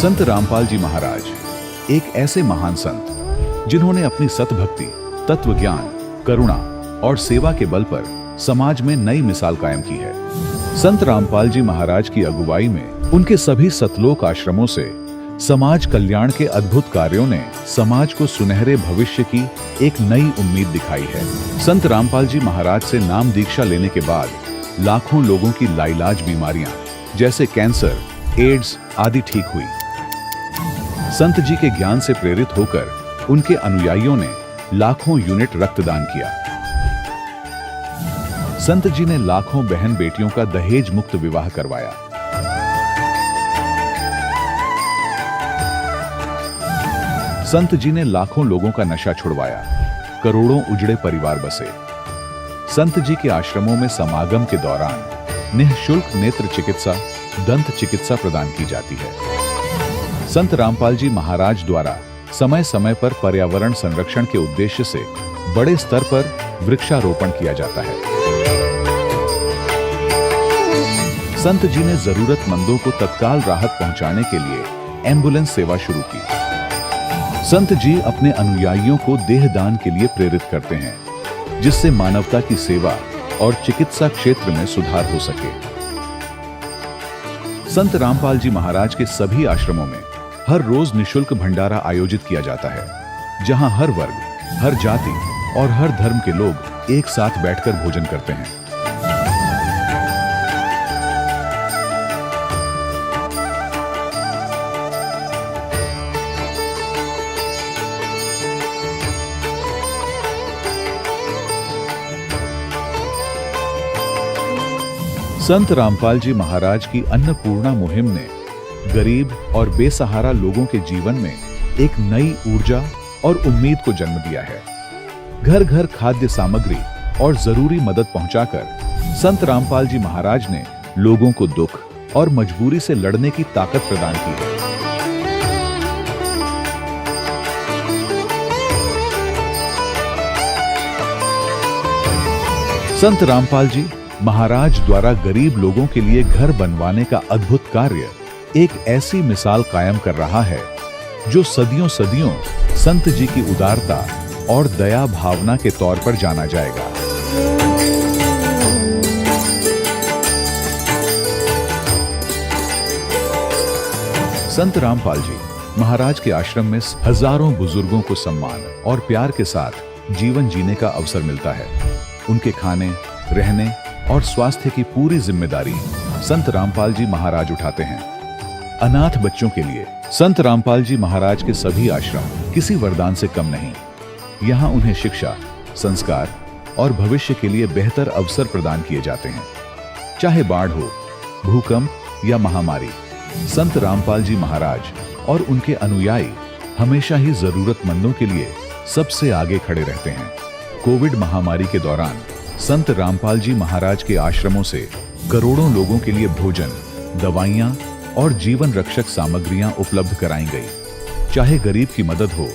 संत रामपाल जी महाराज एक ऐसे महान संत जिन्होंने अपनी सतभक्ति, तत्व ज्ञान, करुणा और सेवा के बल पर समाज में नई मिसाल कायम की है। संत रामपाल जी महाराज की अगुवाई में उनके सभी सतलोक आश्रमों से समाज कल्याण के अद्भुत कार्यों ने समाज को सुनहरे भविष्य की एक नई उम्मीद दिखाई है। संत रामपाल जी महाराज से नाम दीक्षा लेने के बाद लाखों लोगों की लाइलाज बीमारियां जैसे कैंसर, एड्स आदि ठीक हुई। संत जी के ज्ञान से प्रेरित होकर उनके अनुयायियों ने लाखों यूनिट रक्तदान किया। संत जी ने लाखों बहन बेटियों का दहेज मुक्त विवाह करवाया। संत जी ने लाखों लोगों का नशा छुड़वाया, करोड़ों उजड़े परिवार बसे। संत जी के आश्रमों में समागम के दौरान निःशुल्क नेत्र चिकित्सा, दंत चिकित्सा प्रदान की जाती है। संत रामपाल जी महाराज द्वारा समय समय पर पर्यावरण संरक्षण के उद्देश्य से बड़े स्तर पर वृक्षारोपण किया जाता है। संत जी ने जरूरतमंदों को तत्काल राहत पहुंचाने के लिए एम्बुलेंस सेवा शुरू की। संत जी अपने अनुयायियों को देहदान के लिए प्रेरित करते हैं, जिससे मानवता की सेवा और चिकित्सा क्षेत्र में सुधार हो सके। संत रामपाल जी महाराज के सभी आश्रमों में हर रोज निःशुल्क भंडारा आयोजित किया जाता है, जहां हर वर्ग, हर जाति और हर धर्म के लोग एक साथ बैठकर भोजन करते हैं। संत रामपाल जी महाराज की अन्नपूर्णा मुहिम ने गरीब और बेसहारा लोगों के जीवन में एक नई ऊर्जा और उम्मीद को जन्म दिया है। घर घर खाद्य सामग्री और जरूरी मदद पहुंचाकर संत रामपाल जी महाराज ने लोगों को दुख और मजबूरी से लड़ने की ताकत प्रदान की है। संत रामपाल जी महाराज द्वारा गरीब लोगों के लिए घर बनवाने का अद्भुत कार्य एक ऐसी मिसाल कायम कर रहा है जो सदियों सदियों संत जी की उदारता और दया भावना के तौर पर जाना जाएगा। संत रामपाल जी महाराज के आश्रम में हजारों बुजुर्गों को सम्मान और प्यार के साथ जीवन जीने का अवसर मिलता है। उनके खाने, रहने और स्वास्थ्य की पूरी जिम्मेदारी संत रामपाल जी महाराज उठाते हैं। अनाथ बच्चों के लिए संत रामपाल जी महाराज के सभी आश्रम किसी वरदान से कम नहीं। यहाँ उन्हें शिक्षा, संस्कार और भविष्य के लिए बेहतर अवसर प्रदान किए जाते हैं। चाहे बाढ़ हो, भूकंप या महामारी, संत रामपाल जी महाराज और उनके अनुयायी हमेशा ही जरूरतमंदों के लिए सबसे आगे खड़े रहते हैं। कोविड महामारी के दौरान संत रामपाल जी महाराज के आश्रमों से करोड़ों लोगों के लिए भोजन, दवाइयां और जीवन रक्षक सामग्रियां उपलब्ध कराई गई। चाहे गरीब की मदद हो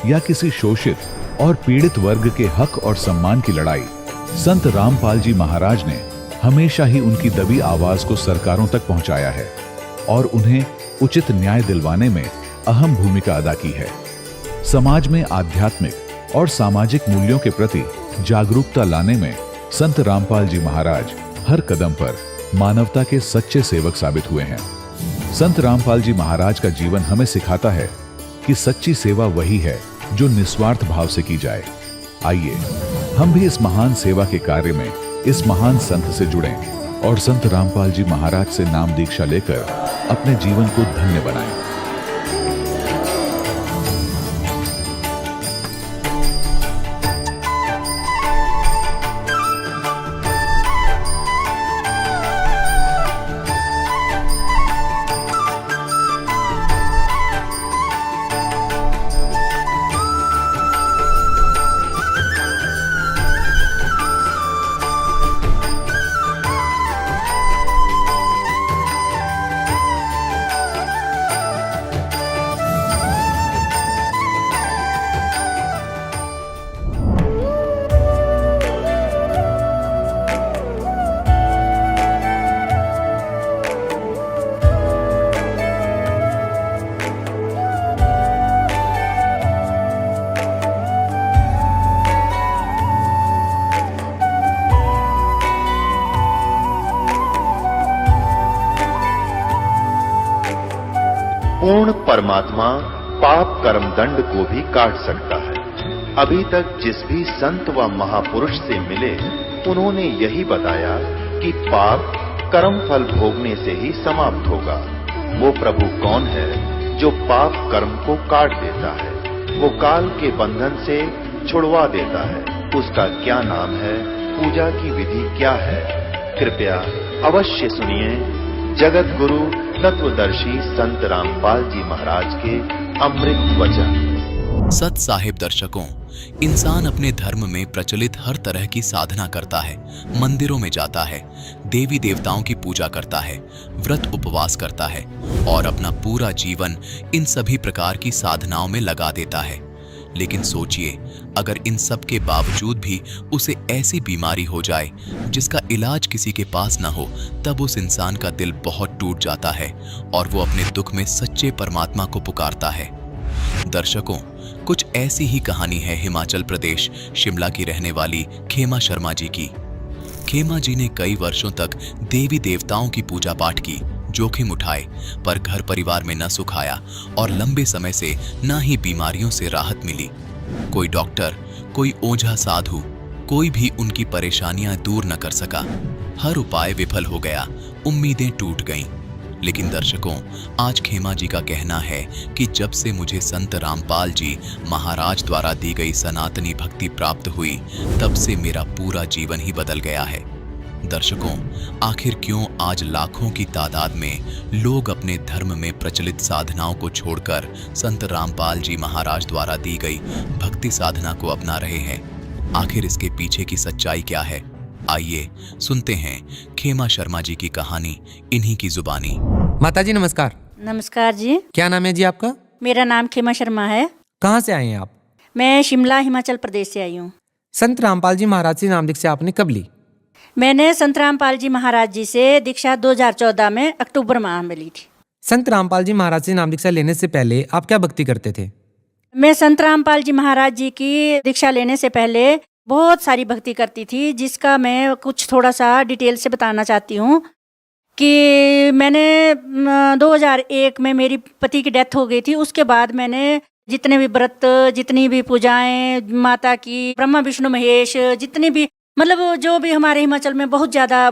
या किसी शोषित और पीड़ित वर्ग के हक और सम्मान की लड़ाई, संत रामपाल जी महाराज ने हमेशा ही उनकी दबी आवाज को सरकारों तक पहुंचाया है और उन्हें उचित न्याय दिलवाने में अहम भूमिका अदा की है। समाज में आध्यात्मिक और सामाजिक मूल्यों के प्रति जागरूकता लाने में संत रामपाल जी महाराज हर कदम पर मानवता के सच्चे सेवक साबित हुए हैं। संत रामपाल जी महाराज का जीवन हमें सिखाता है कि सच्ची सेवा वही है जो निस्वार्थ भाव से की जाए। आइए हम भी इस महान सेवा के कार्य में इस महान संत से जुड़ें और संत रामपाल जी महाराज से नाम दीक्षा लेकर अपने जीवन को धन्य बनाएं। पूर्ण परमात्मा पाप कर्म दंड को भी काट सकता है। अभी तक जिस भी संत व महापुरुष से मिले, उन्होंने यही बताया कि पाप कर्म फल भोगने से ही समाप्त होगा। वो प्रभु कौन है जो पाप कर्म को काट देता है, वो काल के बंधन से छुड़वा देता है। उसका क्या नाम है, पूजा की विधि क्या है? कृपया अवश्य सुनिए जगत गुरु तत्वदर्शी संत रामपाल जी महाराज के अमृत वचन। सत साहिब दर्शकों, इंसान अपने धर्म में प्रचलित हर तरह की साधना करता है, मंदिरों में जाता है, देवी देवताओं की पूजा करता है, व्रत उपवास करता है और अपना पूरा जीवन इन सभी प्रकार की साधनाओं में लगा देता है। लेकिन सोचिए, अगर इन सब के बावजूद भी उसे ऐसी बीमारी हो जाए जिसका इलाज किसी के पास न हो, तब उस इंसान का दिल बहुत टूट जाता है और वो अपने दुख में सच्चे परमात्मा को पुकारता है। दर्शकों, कुछ ऐसी ही कहानी है हिमाचल प्रदेश शिमला की रहने वाली खेमा शर्मा जी की। खेमा जी ने कई वर्षों तक देवी देवताओं की पूजा पाठ की, जोखिम उठाए, पर घर परिवार में न सुख आया और लंबे समय से न ही बीमारियों से राहत मिली। कोई डॉक्टर, कोई ओझा साधु, कोई भी उनकी परेशानियां दूर न कर सका। हर उपाय विफल हो गया, उम्मीदें टूट गईं। लेकिन दर्शकों, आज खेमा जी का कहना है कि जब से मुझे संत रामपाल जी महाराज द्वारा दी गई सनातनी भक्ति प्राप्त हुई, तब से मेरा पूरा जीवन ही बदल गया है। दर्शकों, आखिर क्यों आज लाखों की तादाद में लोग अपने धर्म में प्रचलित साधनाओं को छोड़कर संत रामपाल जी महाराज द्वारा दी गई भक्ति साधना को अपना रहे हैं? आखिर इसके पीछे की सच्चाई क्या है? आइए सुनते हैं खेमा शर्मा जी की कहानी इन्हीं की जुबानी। माता जी नमस्कार। नमस्कार जी। क्या नाम है जी आपका? मेरा नाम खेमा शर्मा है। कहाँ से आए हैं आप? मैं शिमला हिमाचल प्रदेश से आई हूँ। संत रामपाल जी महाराज से नाम दीक्षा आपने कब ली? मैंने संत रामपाल जी महाराज जी से दीक्षा 2014 में अक्टूबर माह में ली थी। संत रामपाल जी महाराज से नाम दीक्षा लेने से पहले आप क्या भक्ति करते थे? मैं संत रामपाल जी महाराज जी की दीक्षा लेने से पहले बहुत सारी भक्ति करती थी, जिसका मैं कुछ थोड़ा सा डिटेल से बताना चाहती हूँ कि मैंने 2001 में मेरी पति की डेथ हो गई थी। उसके बाद मैंने जितने भी व्रत, जितनी भी पूजाएं माता की, ब्रह्मा विष्णु महेश, जितनी भी मतलब जो भी हमारे हिमाचल में बहुत ज़्यादा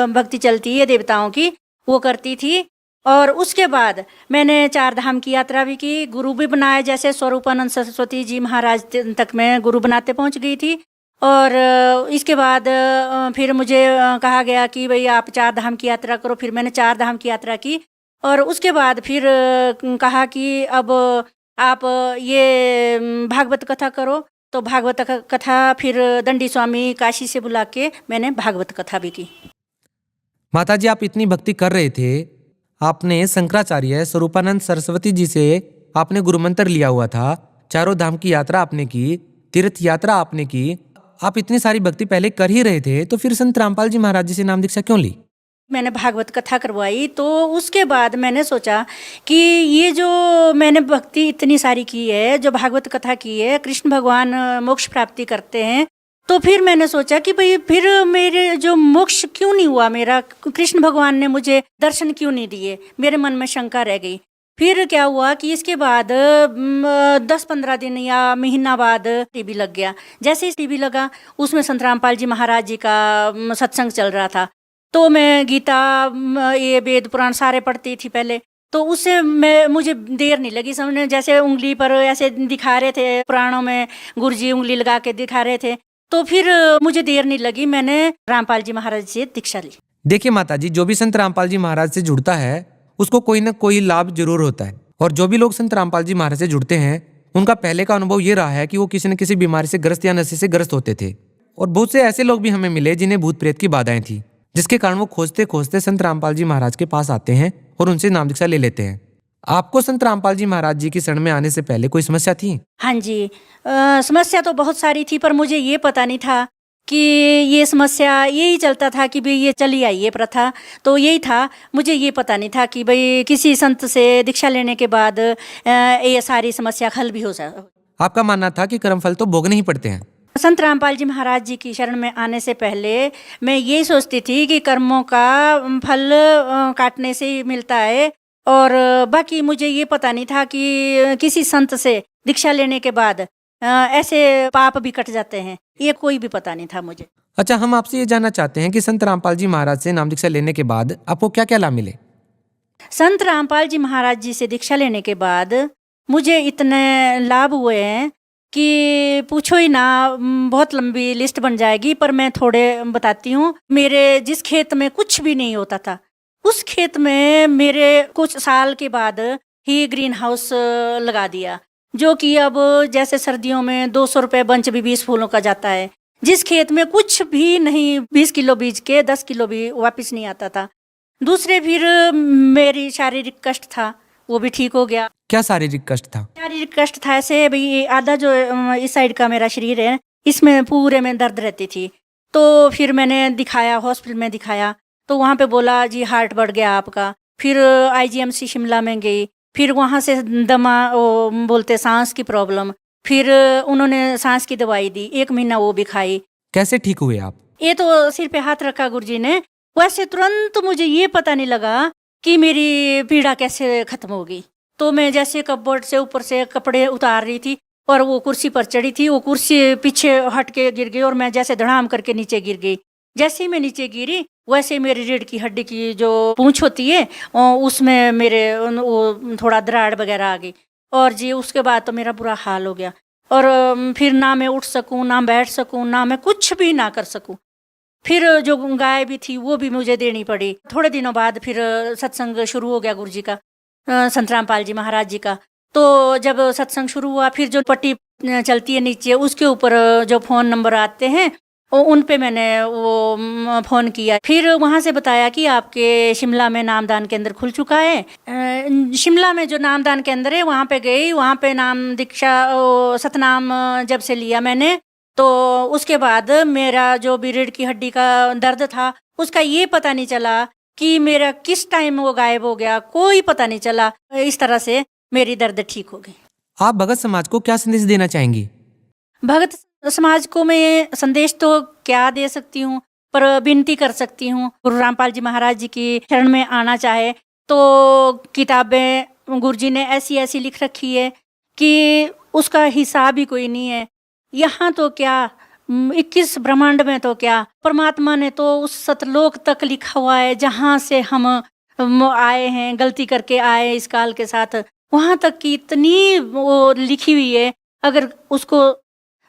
भक्ति चलती है देवताओं की, वो करती थी। और उसके बाद मैंने 4 धाम की यात्रा भी की, गुरु भी बनाए, जैसे स्वरूपानंद सरस्वती जी महाराज तक मैं गुरु बनाते पहुंच गई थी। और इसके बाद फिर मुझे कहा गया कि भाई आप 4 धाम की यात्रा करो। फिर मैंने 4 धाम की यात्रा की और उसके बाद फिर कहा कि अब आप ये भागवत कथा करो। तो भागवत कथा फिर दंडी स्वामी काशी से बुला के मैंने भागवत कथा भी की। माता जी, आप इतनी भक्ति कर रहे थे, आपने शंकराचार्य स्वरूपानंद सरस्वती जी से आपने गुरु मंत्र लिया हुआ था, 4 धाम की यात्रा आपने की, तीर्थ यात्रा आपने की, आप इतनी सारी भक्ति पहले कर ही रहे थे, तो फिर संत रामपाल जी महाराज जी से नाम दीक्षा क्यों ली? मैंने भागवत कथा करवाई तो उसके बाद मैंने सोचा कि ये जो मैंने भक्ति इतनी सारी की है, जो भागवत कथा की है, कृष्ण भगवान मोक्ष प्राप्ति करते हैं, तो फिर मैंने सोचा कि भाई फिर मेरे जो मोक्ष क्यों नहीं हुआ, मेरा कृष्ण भगवान ने मुझे दर्शन क्यों नहीं दिए, मेरे मन में शंका रह गई। फिर क्या हुआ कि इसके बाद 10-15 दिन या महीना बाद टीवी लग गया। जैसे ही टीवी लगा, उसमें संत रामपाल जी महाराज जी का सत्संग चल रहा था। तो मैं गीता, ये वेद पुराण सारे पढ़ती थी पहले। तो उससे मुझे देर नहीं लगी समझने, जैसे उंगली पर ऐसे दिखा रहे थे पुराणों में, गुरुजी उंगली लगा के दिखा रहे थे। तो फिर मुझे देर नहीं लगी, मैंने रामपाल जी महाराज से दीक्षा ली। देखिए माता जी, जो भी संत रामपाल जी महाराज से जुड़ता है उसको कोई ना कोई लाभ जरूर होता है। और जो भी लोग संत रामपाल जी महाराज से जुड़ते हैं, उनका पहले का अनुभव ये रहा है कि वो किसी न किसी बीमारी से ग्रस्त या नशे से ग्रस्त होते थे। और बहुत से ऐसे लोग भी हमें मिले जिन्हें भूत प्रेत की बाधाएं थी, जिसके कारण वो खोजते खोजते संत रामपाल जी महाराज के पास आते हैं और उनसे नाम दीक्षा ले लेते हैं। आपको संत रामपाल जी महाराज जी की शरण में आने से पहले कोई समस्या थी? हाँ जी, समस्या तो बहुत सारी थी, पर मुझे ये पता नहीं था कि ये समस्या, यही चलता था कि भाई ये चली आई ये प्रथा, तो यही था। मुझे ये पता नहीं था कि भाई किसी संत से दीक्षा लेने के बाद ये सारी समस्या हल भी हो जाए। आपका मानना था कि कर्मफल तो भोगने ही पड़ते हैं। संत रामपाल जी महाराज जी की शरण में आने से पहले मैं ये सोचती थी कि कर्मों का फल काटने से ही मिलता है और बाकी मुझे ये पता नहीं था कि किसी संत से दीक्षा लेने के बाद ऐसे पाप भी कट जाते हैं, ये कोई भी पता नहीं था मुझे। अच्छा, हम आपसे ये जानना चाहते हैं कि संत रामपाल जी महाराज से नाम दीक्षा लेने के बाद आपको क्या क्या लाभ मिले? संत रामपाल जी महाराज जी से दीक्षा लेने के बाद मुझे इतने लाभ हुए हैं कि पूछो ही ना, बहुत लंबी लिस्ट बन जाएगी, पर मैं थोड़े बताती हूँ। मेरे जिस खेत में कुछ भी नहीं होता था, उस खेत में मेरे कुछ साल के बाद ही ग्रीन हाउस लगा दिया, जो कि अब जैसे सर्दियों में 200 रुपये बंच भी 20 फूलों का जाता है। जिस खेत में कुछ भी नहीं, 20 किलो बीज के 10 किलो भी वापस नहीं आता था। दूसरे फिर मेरी शारीरिक कष्ट था, वो भी ठीक हो गया। क्या शारीरिक कष्ट था? शारीरिक कष्ट था ऐसे, भाई आधा जो इस साइड का मेरा शरीर है, इसमें पूरे में दर्द रहती थी। तो फिर मैंने दिखाया, हॉस्पिटल में दिखाया, तो वहाँ पे बोला जी हार्ट बढ़ गया आपका। फिर IGMC शिमला में गई, फिर वहाँ से दमा वो बोलते सांस की प्रॉब्लम, फिर उन्होंने सांस की दवाई दी, 1 महीना वो भी खाई। कैसे ठीक हुए आप? ये तो सिर पे हाथ रखा गुरुजी ने, वैसे तुरंत मुझे ये पता नहीं लगा कि मेरी पीड़ा कैसे खत्म होगी। तो मैं जैसे कपबोर्ड से ऊपर से कपड़े उतार रही थी और वो कुर्सी पर चढ़ी थी, वो कुर्सी पीछे हट के गिर गई और मैं जैसे धड़ाम करके नीचे गिर गई। जैसे ही मैं नीचे गिरी, वैसे मेरी रीढ़ की हड्डी की जो पूंछ होती है उसमें मेरे वो थोड़ा दराड़ वगैरह आ गई, और जी उसके बाद तो मेरा बुरा हाल हो गया। और फिर ना मैं उठ सकूं, ना बैठ सकूं, ना मैं कुछ भी ना कर सकूं। फिर जो गाय भी थी वो भी मुझे देनी पड़ी। थोड़े दिनों बाद फिर सत्संग शुरू हो गया गुरुजी का, संत रामपाल जी महाराज जी का। तो जब सत्संग शुरू हुआ, फिर जो पट्टी चलती है नीचे, उसके ऊपर जो फ़ोन नंबर आते हैं उन पे मैंने वो फ़ोन किया। फिर वहाँ से बताया कि आपके शिमला में नामदान केंद्र खुल चुका है। शिमला में जो नामदान केंद्र है वहाँ पे गई, वहाँ पे नाम दीक्षा सतनाम जब से लिया मैंने, तो उसके बाद मेरा जो भी रीढ़ की हड्डी का दर्द था उसका ये पता नहीं चला कि मेरा किस टाइम वो गायब हो गया, कोई पता नहीं चला। इस तरह से मेरी दर्द ठीक हो गई। आप भगत समाज को क्या संदेश देना चाहेंगी? भगत समाज को मैं संदेश तो क्या दे सकती हूँ, पर विनती कर सकती हूँ, गुरु रामपाल जी महाराज जी की शरण में आना चाहे तो किताबें गुरुजी ने ऐसी ऐसी लिख रखी है कि उसका हिसाब ही कोई नहीं है। यहाँ तो क्या 21 ब्रह्मांड में तो क्या, परमात्मा ने तो उस सतलोक तक लिखा हुआ है जहाँ से हम आए हैं, गलती करके आए इस काल के साथ, वहाँ तक की इतनी वो लिखी हुई है। अगर उसको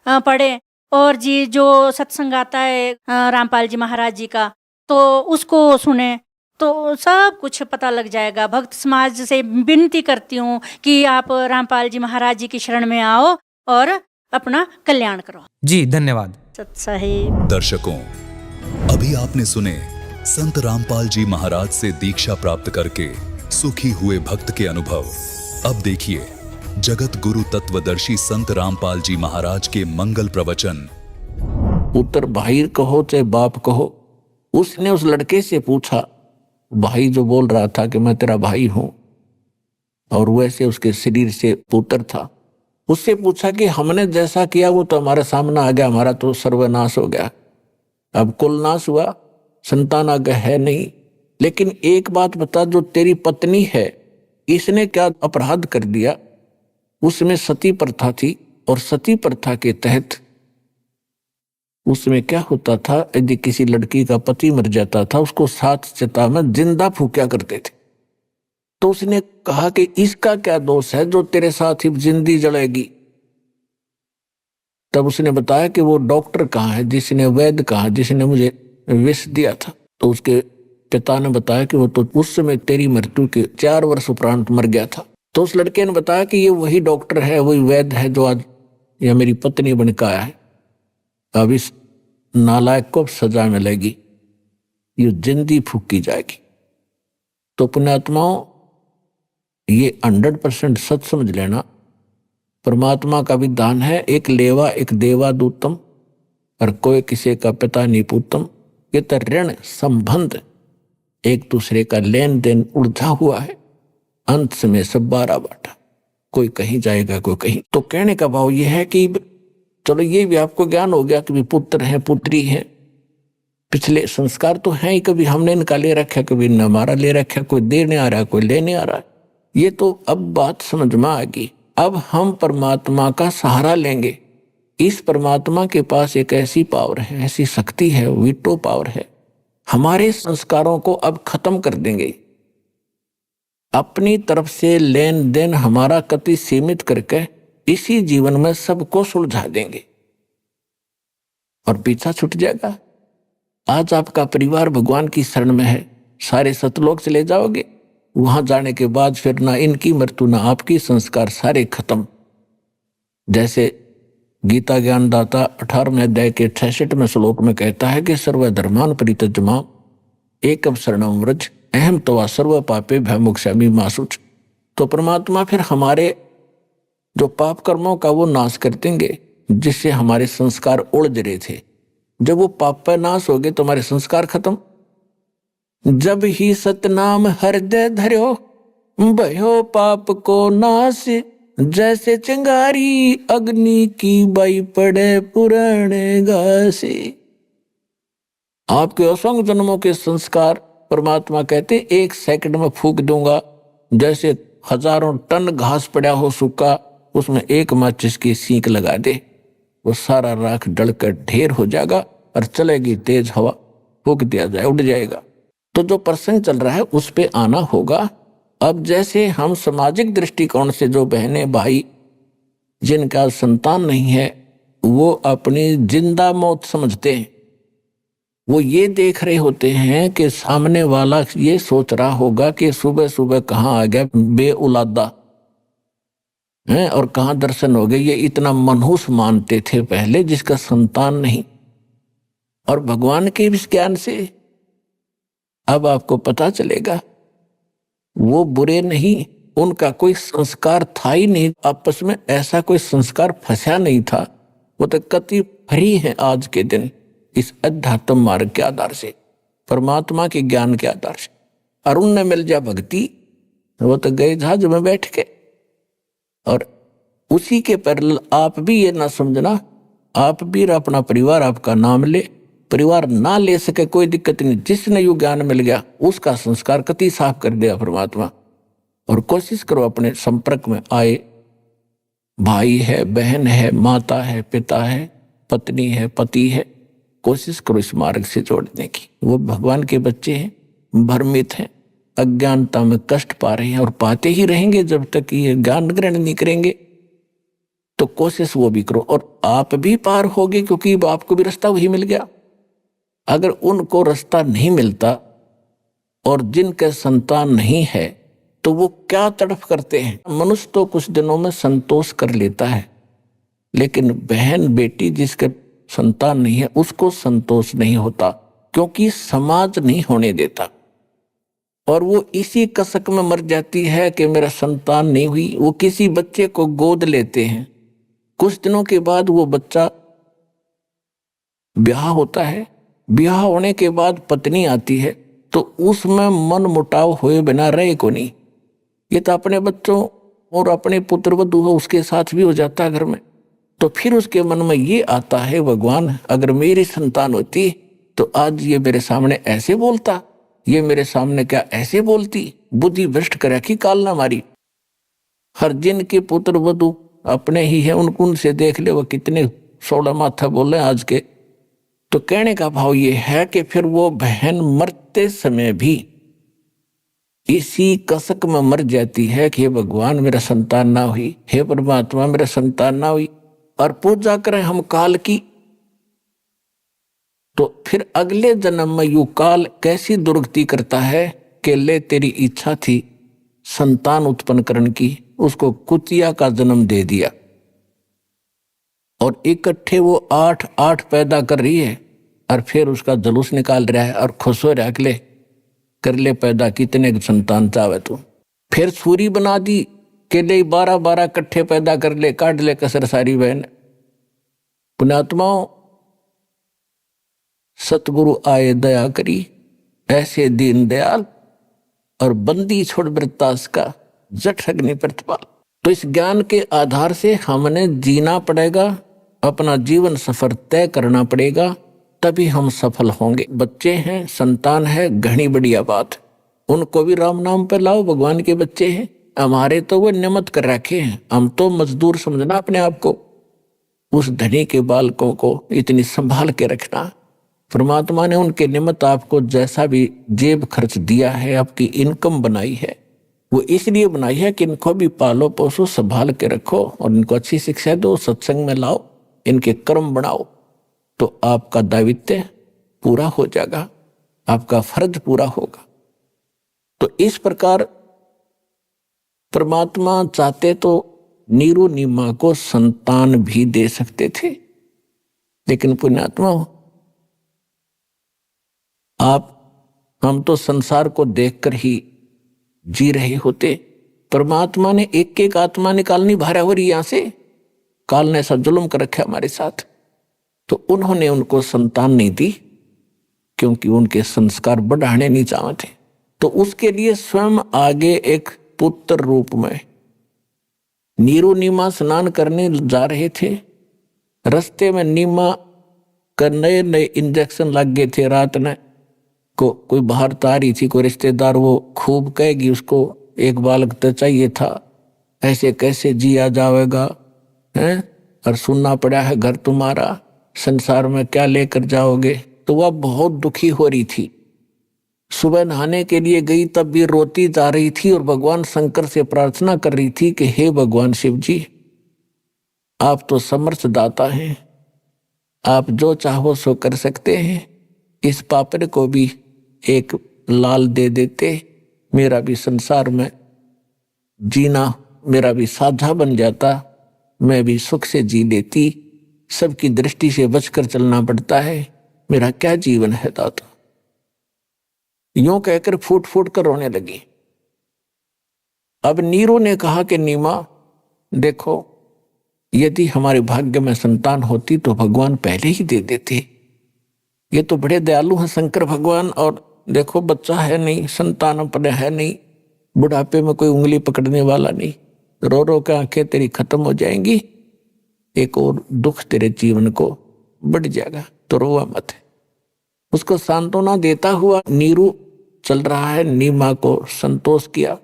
पढ़े और जी जो सत्संग आता है रामपाल जी महाराज जी का, तो उसको सुने तो सब कुछ पता लग जाएगा। भक्त समाज से विनती करती हूँ कि आप रामपाल जी महाराज जी की शरण में आओ और अपना कल्याण करो। जी धन्यवाद। सत साहिब। दर्शकों, अभी आपने सुने संत रामपाल जी महाराज से दीक्षा प्राप्त करके सुखी हुए भक्त के अनुभव। अब देखिए जगत गुरु तत्वदर्शी संत रामपाल जी महाराज के मंगल प्रवचन। पुत्र भाई कहो चाहे बाप कहो, उसने उस लड़के से पूछा, भाई जो बोल रहा था कि मैं तेरा भाई हूं और वैसे उसके शरीर से पुत्र था, उससे पूछा कि हमने जैसा किया वो तो हमारे सामने आ गया, हमारा तो सर्वनाश हो गया, अब कुल नाश हुआ, संतान आगे है नहीं। लेकिन एक बात बता, जो तेरी पत्नी है इसने क्या अपराध कर दिया? उसमें सती प्रथा थी और सती प्रथा के तहत उसमें क्या होता था, यदि किसी लड़की का पति मर जाता था उसको 7 चिता में जिंदा फूंका करते थे। तो उसने कहा कि इसका क्या दोष है जो तेरे साथ ही जिंदी जलेगी? तब उसने बताया कि वो डॉक्टर कहाँ है, जिसने वैद्य कहाँ, जिसने मुझे विष दिया था। तो उसके पिता ने बताया कि वो तो उस समय तेरी मृत्यु के 4 वर्ष उपरांत मर गया था। तो उस लड़के ने बताया कि ये वही डॉक्टर है, वही वैद्य है जो आज यह मेरी पत्नी बनकर आया है। अब इस नालायक को सजा मिलेगी, ये जिंदी फूकी जाएगी। तो पुण्यात्माओं, ये 100% सच समझ लेना, परमात्मा का विधान है, एक लेवा एक देवा दूतम और कोई किसी का पिता नहीं पूतम। ये तो ऋण संबंध, एक दूसरे का लेन देन उलझा हुआ है, अंत में सब 12 बाटा, कोई कहीं जाएगा कोई कहीं। तो कहने का भाव यह है कि चलो ये भी आपको ज्ञान हो गया कि भी पुत्र है पुत्री है, पिछले संस्कार तो हैं ही, कभी हमने इनका ले रखा, कभी न हमारा ले रखा, कोई देने आ रहा है, कोई लेने आ रहा है। ये तो अब बात समझ में आ गई। अब हम परमात्मा का सहारा लेंगे। इस परमात्मा के पास एक ऐसी पावर है, ऐसी शक्ति है, वीटो पावर है। हमारे संस्कारों को अब खत्म कर देंगे। अपनी तरफ से लेन देन हमारा कति सीमित करके इसी जीवन में सबको सुलझा देंगे और पीछा छूट जाएगा। आज आपका परिवार भगवान की शरण में है, सारे सतलोक चले जाओगे। वहां जाने के बाद फिर ना इनकी मृत्यु ना आपकी, संस्कार सारे खत्म। जैसे गीता ज्ञानदाता 18वें अध्याय के 66वें श्लोक में कहता है कि सर्वधर्मान परित्यज्य एकम शरणं व्रज अहम तवा सर्व पापे भयमुक्षामि मा शुच। तो परमात्मा फिर हमारे जो पाप कर्मों का वो नाश कर देंगे, जिससे हमारे संस्कार उलझ रहे थे। जब वो पाप पर नाश हो गए तो हमारे संस्कार खत्म। जब ही सतनाम हृदय धर्यो भयो पाप को नाश, जैसे चिंगारी अग्नि की बाई पड़े पुराने घासे। आपके असंख्य जन्मों के संस्कार परमात्मा कहते एक सेकंड में फूंक दूंगा। जैसे हजारों टन घास पड़ा हो सूखा, उसमें एक माचिस की सीख लगा दे, वो सारा राख डलकर ढेर हो जाएगा और चलेगी तेज हवा, फूंक दिया जाए, उड़ जाएगा। तो जो प्रसंग चल रहा है उस पे आना होगा। अब जैसे हम सामाजिक दृष्टिकोण से जो बहनें भाई जिनका संतान नहीं है, वो अपनी जिंदा मौत समझते हैं। वो ये देख रहे होते हैं कि सामने वाला ये सोच रहा होगा कि सुबह सुबह कहाँ आ गया बे औलादा है और कहाँ दर्शन हो गए। ये इतना मनहूस मानते थे पहले, जिसका संतान नहीं। और भगवान के इस ज्ञान से अब आपको पता चलेगा वो बुरे नहीं, उनका कोई संस्कार था ही नहीं, आपस में ऐसा कोई संस्कार फंसा नहीं था। वो तो कति फ्री है आज के दिन इस अध्यात्म मार्ग के आधार से, परमात्मा के ज्ञान के आधार से। और उनने मिल जा भक्ति, वो तो गए जहाज में बैठ के। और उसी के पैरेलल आप भी ये ना समझना, आप भी अपना परिवार आपका नाम ले। परिवार ना ले सके कोई दिक्कत नहीं, जिसने यू ज्ञान मिल गया उसका संस्कार कति साफ कर दिया परमात्मा। और कोशिश करो अपने संपर्क में आए, भाई है, बहन है, माता है, पिता है, पत्नी है, पति है, कोशिश करो इस मार्ग से जोड़ने की। वो भगवान के बच्चे हैं, भ्रमित हैं, अज्ञानता में कष्ट पा रहे हैं और पाते ही रहेंगे जब तक ये ज्ञान ग्रहण नहीं करेंगे। तो कोशिश वो भी करो और आप भी पार होगे, क्योंकि आपको भी रास्ता वही मिल गया। अगर उनको रास्ता नहीं मिलता और जिनके संतान नहीं है तो वो क्या तड़फ करते हैं। मनुष्य तो कुछ दिनों में संतोष कर लेता है, लेकिन बहन बेटी जिसके संतान नहीं है उसको संतोष नहीं होता, क्योंकि समाज नहीं होने देता। और वो इसी कसक में मर जाती है कि मेरा संतान नहीं हुई। वो किसी बच्चे को गोद लेते हैं, कुछ दिनों के बाद वो बच्चा ब्याह होता है। ब्याह होने के बाद पत्नी आती है तो उसमें मन मुटाव हुए बिना रहे को नहीं। ये तो अपने बच्चों और अपने पुत्र वधू हो उसके साथ भी हो जाता है घर में। तो फिर उसके मन में ये आता है, भगवान अगर मेरी संतान होती तो आज ये मेरे सामने ऐसे बोलता, ये मेरे सामने क्या ऐसे बोलती। बुद्धि भ्रष्ट कर रखी काल ना मारी। हर जिन के पुत्र वधू अपने ही है, उनसे देख ले वो कितने सोड़ा माथा बोल रहे आज के। तो कहने का भाव ये है कि फिर वो बहन मरते समय भी इसी कसक में मर जाती है कि हे भगवान मेरा संतान ना हुई, हे परमात्मा मेरा संतान ना हुई। और पूजा करें हम काल की, तो फिर अगले जन्म में यू काल कैसी दुर्गति करता है कि ले तेरी इच्छा थी संतान उत्पन्न करने की, उसको कुतिया का जन्म दे दिया। और इकट्ठे वो 8 पैदा कर रही है और फिर उसका जुलूस निकाल रहा है और खुश हो रहा ले कर ले पैदा कितने संतान चाहे तू। फिर सूरी बना दी के ले 12 इकट्ठे पैदा कर ले, काट ले कसर सारी बहन। पुण्यात्माओं सतगुरु आए दया करी, ऐसे दीन दयाल और बंदी छोड़ वृत्तास का जठ अग्नि प्रतिपाल। तो इस ज्ञान के आधार से हमने जीना पड़ेगा, अपना जीवन सफर तय करना पड़ेगा। तभी हम सफल होंगे। बच्चे हैं, संतान है, घनी बढ़िया बात, उनको भी राम नाम पे लाओ, भगवान के बच्चे हैं। हमारे तो वो नियमित कर रखे हैं, हम तो मजदूर समझना अपने आप को। उस धनी के बालकों को इतनी संभाल के रखना, परमात्मा ने उनके निमित्त आपको जैसा भी जेब खर्च दिया है, आपकी इनकम बनाई है, वो इसलिए बनाई है कि इनको भी पालो पोसो, संभाल के रखो और इनको अच्छी शिक्षा दो, सत्संग में लाओ, इनके कर्म बनाओ, तो आपका दायित्व पूरा हो जाएगा, आपका फर्ज पूरा होगा। तो इस प्रकार परमात्मा चाहते तो नीरू नीमा को संतान भी दे सकते थे, लेकिन पुण्यात्मा हम तो संसार को देखकर ही जी रहे होते। परमात्मा ने एक एक आत्मा निकालनी भारा हो रही, यहां से काल ने ऐसा जुल्म कर रखा हमारे साथ, तो उन्होंने उनको संतान नहीं दी क्योंकि उनके संस्कार बढ़ाने नहीं चाहते। तो उसके लिए स्वयं आगे एक पुत्र रूप में नीरू नीमा स्नान करने जा रहे थे। रास्ते में नीमा का नए नए इंजेक्शन लग गए थे। रात ने को कोई बाहर तारी थी, कोई रिश्तेदार, वो खूब कहेगी उसको एक बालक तो चाहिए था, ऐसे कैसे जिया जाएगा हैं, और सुनना पड़ा है घर तुम्हारा, संसार में क्या लेकर जाओगे। तो वह बहुत दुखी हो रही थी। सुबह नहाने के लिए गई तब भी रोती जा रही थी और भगवान शंकर से प्रार्थना कर रही थी कि हे भगवान शिव जी, आप तो समर्थ दाता हैं, आप जो चाहो सो कर सकते हैं। इस पापड़ को भी एक लाल दे देते, मेरा भी संसार में जीना मेरा भी साझा बन जाता, मैं भी सुख से जी लेती। सबकी दृष्टि से बचकर चलना पड़ता है, मेरा क्या जीवन है दाता। यूं कहकर फूट फूट कर रोने लगी। अब नीरू ने कहा कि नीमा देखो, यदि हमारे भाग्य में संतान होती तो भगवान पहले ही दे देते। ये तो बड़े दयालु हैं शंकर भगवान, और देखो बच्चा है नहीं, संतान अपने है नहीं, बुढ़ापे में कोई उंगली पकड़ने वाला नहीं, रो रो के आंखें तेरी खत्म हो जाएंगी, एक और दुख तेरे जीवन को बढ़ जाएगा, तो रोवा मत। उसको सांत्वना देता हुआ नीरू चल रहा है। नीमा को संतोष किया।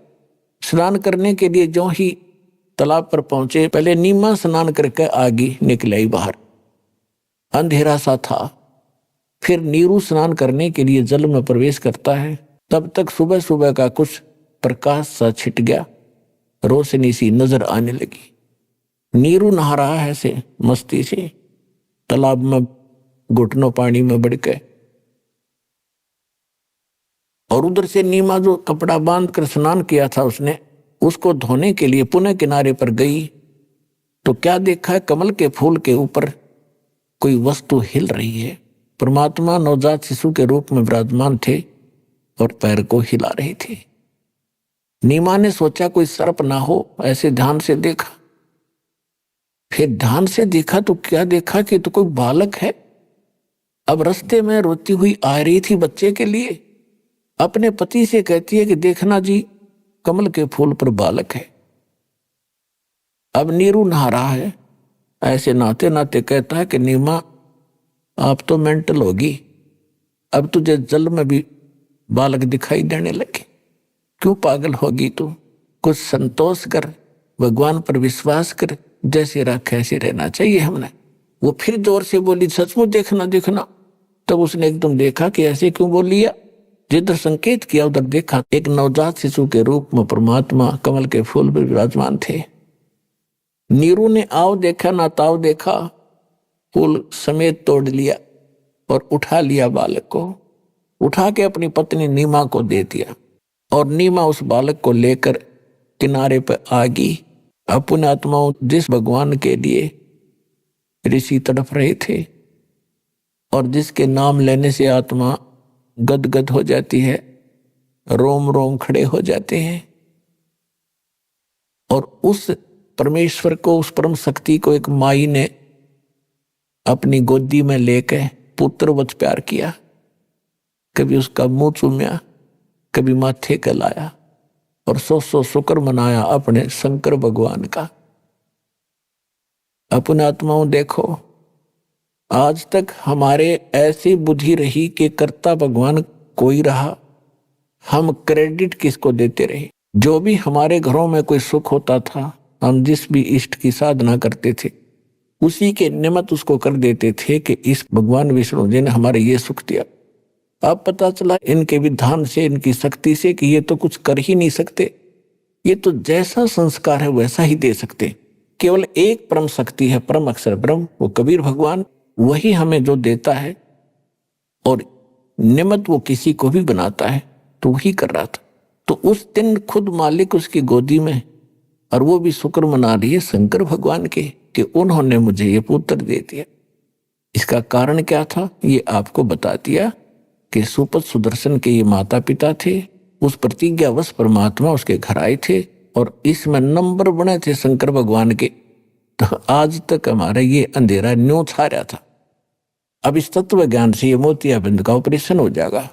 स्नान करने के लिए जो ही तालाब पर पहुंचे, पहले नीमा स्नान करके आगे निकल आई बाहर, अंधेरा सा था। फिर नीरू स्नान करने के लिए जल में प्रवेश करता है, तब तक सुबह सुबह का कुछ प्रकाश सा छिट गया, रोशनी सी नजर आने लगी। नीरू नहा रहा है से मस्ती से, तालाब में घुटनों पानी में बढ़ के, और उधर से नीमा जो कपड़ा बांध कर स्नान किया था उसने, उसको धोने के लिए पुनः किनारे पर गई तो क्या देखा, कमल के फूल के ऊपर कोई वस्तु हिल रही है। परमात्मा नवजात शिशु के रूप में विराजमान थे और पैर को हिला रहे थे। नीमा ने सोचा कोई सर्प ना हो, ऐसे ध्यान से देखा। फिर ध्यान से देखा तो क्या देखा कि तो कोई बालक है। अब रास्ते में रोती हुई आ रही थी बच्चे के लिए, अपने पति से कहती है कि देखना जी, कमल के फूल पर बालक है। अब नीरू नहा रहा है, ऐसे नहाते नहाते कहता है कि नीमा आप तो मेंटल होगी, अब तुझे जल में भी बालक दिखाई देने लगे, क्यों पागल होगी तू, कुछ संतोष कर, भगवान पर विश्वास कर, जैसे रखा ऐसे रहना चाहिए हमने। वो फिर जोर से बोली सचमुच देखना देखना। तब उसने एकदम देखा कि ऐसे क्यों बोल लिया, जिधर संकेत किया उधर देखा, एक नवजात शिशु के रूप में परमात्मा कमल के फूल पर विराजमान थे। नीरू ने आओ देखा ना ताव देखा, फूल समेत तोड़ लिया और उठा लिया बालक को, उठा के अपनी पत्नी नीमा को दे दिया, और नीमा उस बालक को लेकर किनारे पर आ गई। अपने आत्माओं, जिस भगवान के लिए ऋषि तड़प रहे थे और जिसके नाम लेने से आत्मा गदगद हो जाती है, रोम रोम खड़े हो जाते हैं, और उस परमेश्वर को, उस परम शक्ति को एक माई ने अपनी गोदी में लेकर पुत्रवत प्यार किया। कभी उसका मुंह चूम्या, कभी माथे का लाया, और सौ शुक्र मनाया अपने शंकर भगवान का। अपने आत्माओं देखो, आज तक हमारे ऐसी बुद्धि रही कि कर्ता भगवान कोई रहा, हम क्रेडिट किसको देते रहे। जो भी हमारे घरों में कोई सुख होता था, हम जिस भी इष्ट की साधना करते थे, उसी के निमित्त उसको कर देते थे कि इस भगवान विष्णु जी ने हमारे ये सुख दिया। अब पता चला इनके विधान से, इनकी शक्ति से कि ये तो कुछ कर ही नहीं सकते, ये तो जैसा संस्कार है वैसा ही दे सकते। केवल एक परम शक्ति है, परम अक्षर ब्रह्म, वो कबीर भगवान, वही हमें जो देता है और निमित्त वो किसी को भी बनाता है, तो वही कर रहा था। तो उस दिन खुद मालिक उसकी गोदी में, और वो भी शुक्र मना रही है शंकर भगवान के कि उन्होंने मुझे ये पुत्र दे दिया। इसका कारण क्या था ये आपको बता दिया कि सुपत सुदर्शन के ये माता पिता थे। उस प्रतिज्ञावश परमात्मा उसके घर आए थे और इसमें नंबर बने थे शंकर भगवान के। तो आज तक हमारा ये अंधेरा न्यों छा रहा था। अब इस तत्व ज्ञान से ये मोतियाबिंद का ऑपरेशन हो जाएगा,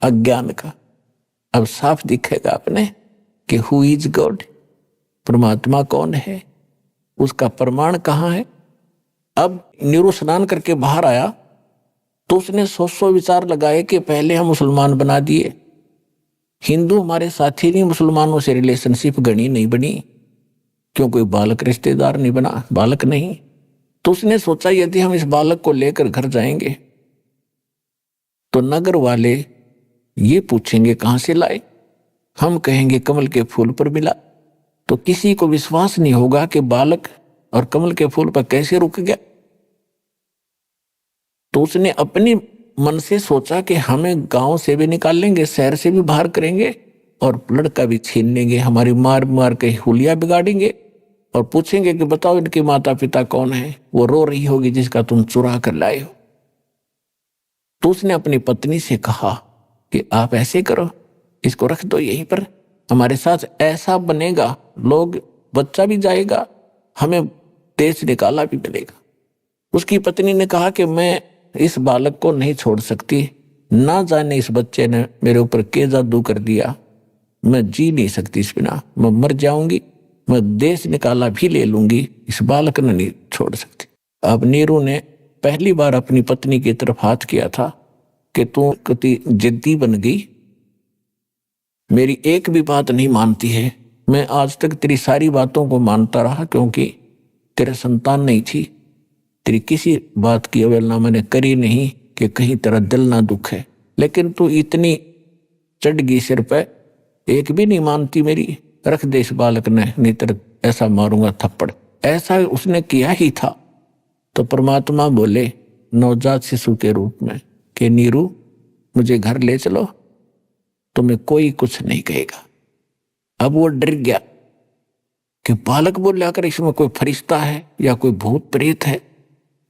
अज्ञान का। अब साफ दिखेगा आपने कि हु इज गॉड, परमात्मा कौन है, उसका प्रमाण कहाँ है। अब नीरू स्नान करके बाहर आया तो उसने 100 विचार लगाए कि पहले हम मुसलमान बना दिए, हिंदू हमारे साथी नहीं, मुसलमानों से रिलेशनशिप गणी नहीं बनी, क्यों कोई बालक रिश्तेदार नहीं बना, बालक नहीं। तो उसने सोचा यदि हम इस बालक को लेकर घर जाएंगे तो नगर वाले ये पूछेंगे कहां से लाए, हम कहेंगे कमल के फूल पर मिला, तो किसी को विश्वास नहीं होगा कि बालक और कमल के फूल पर कैसे रुक गया। तो उसने अपनी मन से सोचा कि हमें गांव से भी निकाल लेंगे, शहर से भी बाहर करेंगे और लड़का भी छीन लेंगे, हमारी मार मार के हुलिया बिगाड़ेंगे और पूछेंगे कि बताओ इनके माता पिता कौन है, वो रो रही होगी जिसका तुम चुरा कर लाए हो। तो उसने अपनी पत्नी से कहा कि आप ऐसे करो, इसको रख दो यहीं पर, हमारे साथ ऐसा बनेगा, लोग बच्चा भी जाएगा, हमें देश निकाला भी मिलेगा। उसकी पत्नी ने कहा कि मैं इस बालक को नहीं छोड़ सकती, ना जाने इस बच्चे ने मेरे ऊपर क्या जादू कर दिया, मैं जी नहीं सकती इस बिना, मैं मर जाऊंगी, मैं देश निकाला भी ले लूंगी, इस बालक ने नहीं छोड़ सकती। अब नीरू ने पहली बार अपनी पत्नी की तरफ हाथ किया था कि तू कति जिद्दी बन गई, मेरी एक भी बात नहीं मानती है। मैं आज तक तेरी सारी बातों को मानता रहा क्योंकि तेरे संतान नहीं थी, तेरी किसी बात की अवहेलना मैंने करी नहीं कि कहीं तेरा दिल ना दुख है, लेकिन तू इतनी चढ़ गई सिर पे, एक भी नहीं मानती मेरी, रख दे इस बालक ने, नहीं तेरे ऐसा मारूंगा थप्पड़। ऐसा उसने किया ही था। तो परमात्मा बोले नवजात शिशु के रूप में कि नीरू मुझे घर ले चलो, तुम्हें कोई कुछ नहीं कहेगा। अब वो डर गया कि बालक बोल कर इसमें कोई फरिश्ता है या कोई भूत प्रेत है,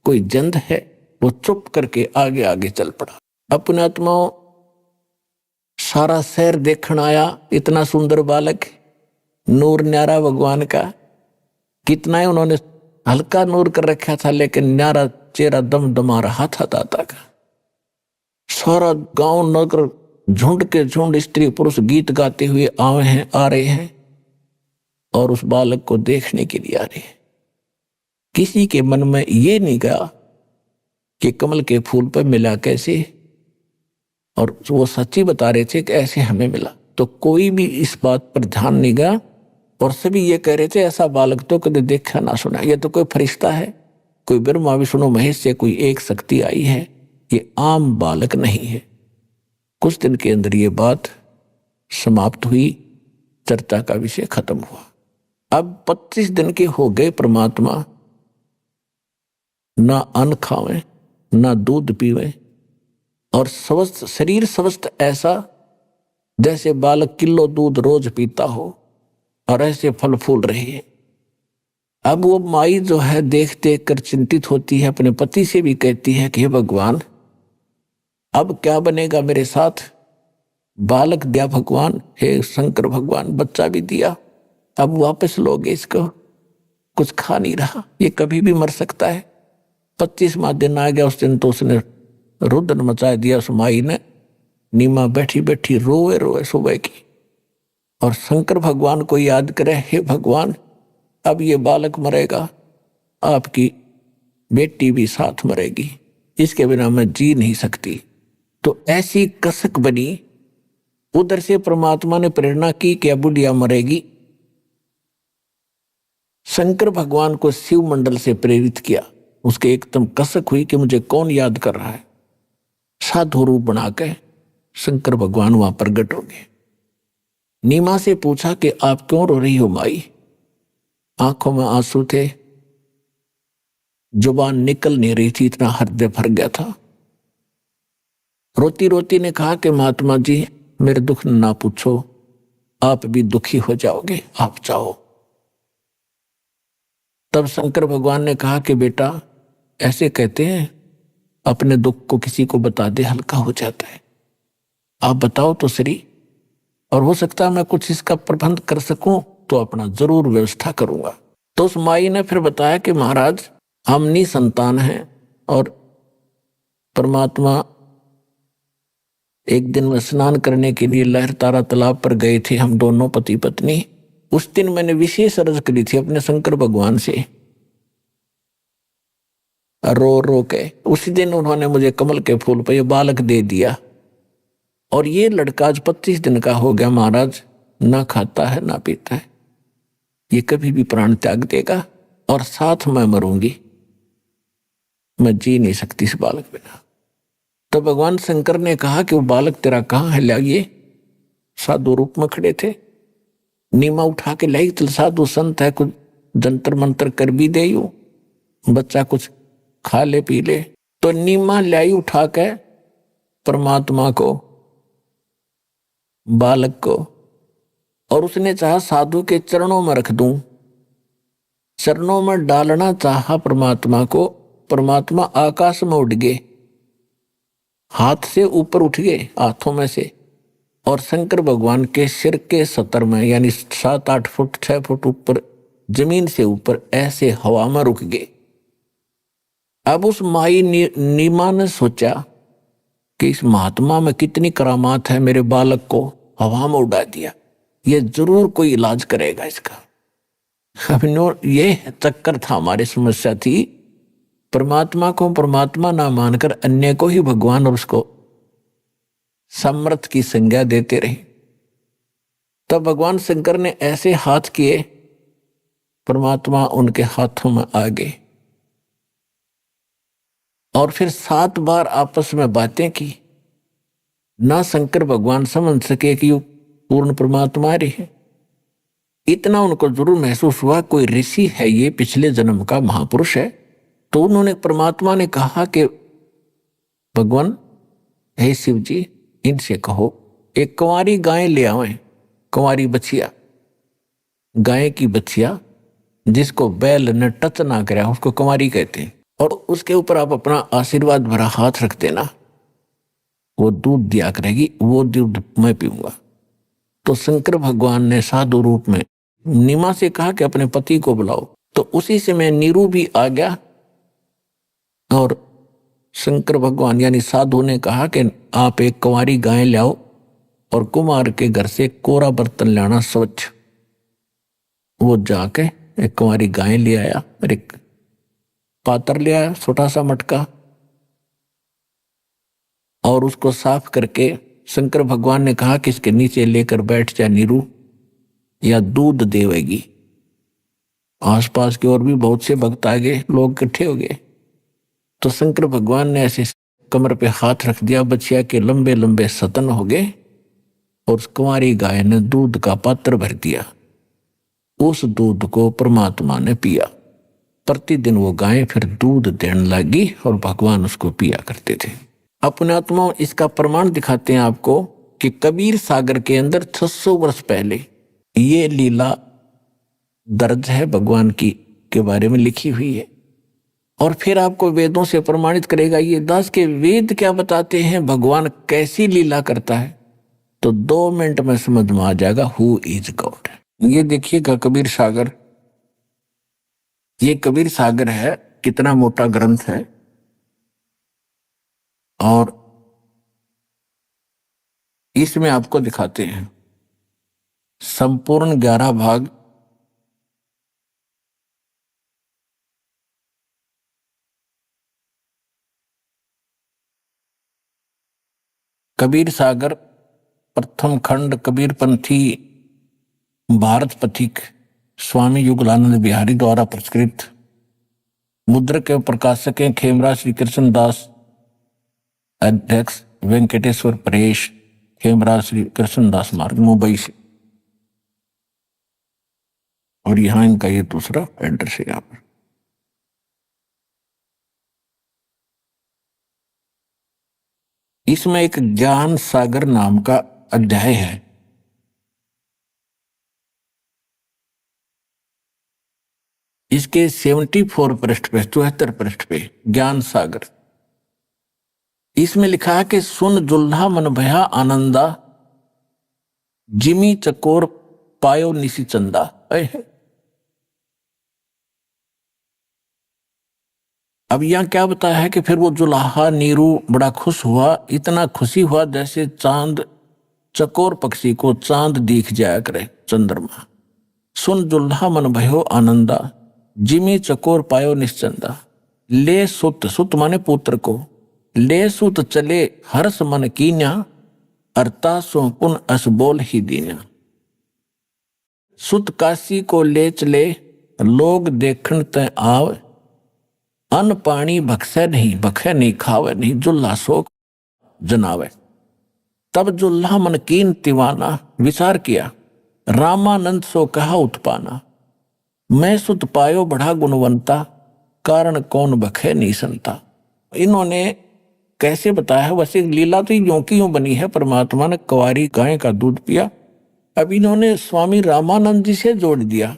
कोई जंद है। वो चुप करके आगे आगे चल पड़ा। अपने आत्माओं सारा शहर देखने आया, इतना सुंदर बालक, नूर न्यारा भगवान का, कितना ही उन्होंने हल्का नूर कर रखा था लेकिन न्यारा चेहरा दम दमा रहा था दाता का। सारा गांव नगर झुंड के झुंड स्त्री पुरुष गीत गाते हुए आ रहे हैं और उस बालक को देखने के लिए आ रहे हैं। किसी के मन में ये नहीं गया कि कमल के फूल पर मिला कैसे, और वो सच्ची बता रहे थे कि ऐसे हमें मिला। तो कोई भी इस बात पर ध्यान नहीं गया और सभी ये कह रहे थे ऐसा बालक तो कभी देखा ना सुना, ये तो कोई फरिश्ता है, कोई ब्रह्मा विष्णु महेश से कोई एक शक्ति आई है, ये आम बालक नहीं है। कुछ दिन के अंदर ये बात समाप्त हुई, चर्चा का विषय खत्म हुआ। अब 25 दिन के हो गए, परमात्मा ना अन्न खावे ना दूध पीवे और स्वस्थ शरीर स्वस्थ, ऐसा जैसे बालक किलो दूध रोज पीता हो और ऐसे फल फूल रहे हैं। अब वो माई जो है देख देख कर चिंतित होती है, अपने पति से भी कहती है कि हे भगवान अब क्या बनेगा मेरे साथ, बालक दिया भगवान, हे शंकर भगवान बच्चा भी दिया, अब वापस लोगे इसको, कुछ खा नहीं रहा, ये कभी भी मर सकता है। 25वां दिन आ गया, उस दिन तो उसने रुदन मचा दिया उस माई ने। नीमा बैठी बैठी रोए रोए सुबह की और शंकर भगवान को याद करे, हे भगवान अब ये बालक मरेगा, आपकी बेटी भी साथ मरेगी, इसके बिना मैं जी नहीं सकती। तो ऐसी कसक बनी। उधर से परमात्मा ने प्रेरणा की कि अब बुढ़िया मरेगी। शंकर भगवान को शिव मंडल से प्रेरित किया। उसके एकदम कसक हुई कि मुझे कौन याद कर रहा है। साधु रूप बना के शंकर भगवान वहां प्रकट हो गए। नीमा से पूछा कि आप क्यों रो रही हो माई? आंखों में आंसू थे, जुबान निकल नहीं रही थी, इतना हृदय भर गया था। रोती रोती ने कहा कि महात्मा जी मेरे दुख ना पूछो, आप भी दुखी हो जाओगे, आप जाओ। तब शंकर भगवान ने कहा कि बेटा ऐसे कहते हैं, अपने दुख को किसी को बता दे हल्का हो जाता है। आप बताओ तो सही, और हो सकता है मैं कुछ इसका प्रबंध कर सकूं तो अपना जरूर व्यवस्था करूंगा। तो उस माई ने फिर बताया कि महाराज हम निसंतान हैं और परमात्मा एक दिन में स्नान करने के लिए लहरतारा तालाब पर गए थे, हम दोनों पति पत्नी। उस दिन मैंने विशेष अर्ज करी थी अपने शंकर भगवान से, रो रो के। उसी दिन उन्होंने मुझे कमल के फूल पर यह बालक दे दिया। और ये लड़का आज 25 दिन का हो गया महाराज, ना खाता है ना पीता है। ये कभी भी प्राण त्याग देगा और साथ मैं मरूंगी, मैं जी नहीं सकती इस बालक बिना। तो भगवान शंकर ने कहा कि वो बालक तेरा कहाँ है, लाइए। साधु रूप में खड़े थे। नीमा उठा के लाई, चल साधु संत है, कुछ जंतर मंत्र कर भी दे, यू बच्चा कुछ खा ले पी ले। तो नीमा लाई उठा के परमात्मा को, बालक को, और उसने चाहा साधु के चरणों में रख दूं। चरणों में डालना चाहा परमात्मा को, परमात्मा आकाश में उड़ गए, हाथ से ऊपर उठ गए, हाथों में से, और शंकर भगवान के सिर के सतर में यानी 7-8 फुट 6 फुट ऊपर जमीन से ऊपर ऐसे हवा में रुक गए। अब उस माई नीमा ने सोचा कि इस महात्मा में कितनी करामात है, मेरे बालक को हवा में उड़ा दिया, ये जरूर कोई इलाज करेगा इसका। अब ये चक्कर था, हमारी समस्या थी परमात्मा को परमात्मा ना मानकर अन्य को ही भगवान और उसको समर्थ की संज्ञा देते रहे। तब भगवान शंकर ने ऐसे हाथ किए, परमात्मा उनके हाथों में आ गए और फिर 7 बार आपस में बातें की। ना शंकर भगवान समझ सके कि वो पूर्ण परमात्मा रही है। इतना उनको जरूर महसूस हुआ कोई ऋषि है, ये पिछले जन्म का महापुरुष है। तो उन्होंने, परमात्मा ने कहा कि भगवान हे शिव जी, इनसे कहो एक कुंवारी गाय ले आवें, कुंवारी बछिया, गाय की बछिया जिसको बैल ने टच ना कराया उसको कुंवारी कहते हैं। और उसके ऊपर आप अपना आशीर्वाद भरा हाथ रख देना, वो दूध दिया करेगी, वो दूध मैं पीऊंगा। तो शंकर भगवान ने साधु रूप में नीमा से कहा कि अपने पति को बुलाओ। तो उसी समय नीरू भी आ गया और शंकर भगवान यानी साधु ने कहा कि आप एक कुंवारी गाय लाओ और कुमार के घर से कोरा बर्तन लाना स्वच्छ। वो जाके एक कुंवारी गाय ले आया और एक पात्र ले आया, छोटा सा मटका, और उसको साफ करके शंकर भगवान ने कहा कि इसके नीचे लेकर बैठ जा नीरू, या दूध देवेगी। आसपास के और भी बहुत से भक्त आ गए, लोग इकट्ठे हो गए। तो शंकर भगवान ने ऐसे कमर पे हाथ रख दिया, बछिया के लंबे लंबे सतन हो गए और उस कुंवारी गाय ने दूध का पात्र भर दिया। उस दूध को परमात्मा ने पिया। प्रतिदिन वो गाय फिर दूध देने लगी और भगवान उसको पिया करते थे। अपने आत्मा इसका प्रमाण दिखाते हैं आपको कि कबीर सागर के अंदर 600 वर्ष पहले ये लीला दर्ज है, भगवान की के बारे में लिखी हुई है। और फिर आपको वेदों से प्रमाणित करेगा। ये दास के वेद क्या बताते हैं, भगवान कैसी लीला करता है, तो 2 मिनट में समझ में आ जाएगा हु इज गॉड। ये देखिएगा कबीर सागर, ये कबीर सागर है, कितना मोटा ग्रंथ है, और इसमें आपको दिखाते हैं संपूर्ण 11 भाग। कबीर सागर प्रथम खंड कबीर पंथी भारत पथिक स्वामी युगलानंद बिहारी द्वारा प्रस्कृत, मुद्रक एवं प्रकाशक हैं खेमराज श्री कृष्ण दास, अध्यक्ष वेंकटेश्वर परेश, खेमराज श्री कृष्ण दास मार्ग, मुंबई से। और यहां इनका ये दूसरा एड्रेस है। यहाँ पर इसमें एक ज्ञान सागर नाम का अध्याय है। इसके 74 पृष्ठ पे, 74 पृष्ठ पे ज्ञान सागर, इसमें लिखा है कि सुन जुल्हा मन भया आनंदा, जिमी चकोर पायो निसी चंदा। अब यहां क्या बताया है कि फिर वो जुल्हा नीरू बड़ा खुश हुआ, इतना खुशी हुआ जैसे चांद, चकोर पक्षी को चांद दिख जाया करे, चंद्रमा। सुन जुल्हा मन भयो आनंदा, जिमी चकोर पायो निश्चंदा। ले सुत, सुत माने पुत्र को, ले सुत चले हर्ष मन कीन्या, अरता सो पुन अस बोल ही दीन्या। सुत काशी को ले चले, लोग देखण ते आव, अन्न पानी भक्षे नहीं खावे नहीं, जुल्हा शोक जनावे। तब जुल्हा मन कीन तिवाना, विचार किया, रामानंद सो कहा उत्पाना। मैं सुत पायो बढ़ा गुणवंता, कारण कौन बखे नहीं संता। इन्होंने कैसे बताया है, वैसे लीला तो यों की यों बनी है। परमात्मा ने कुंवारी गाय का दूध पिया। अब इन्होंने स्वामी रामानंद जी से जोड़ दिया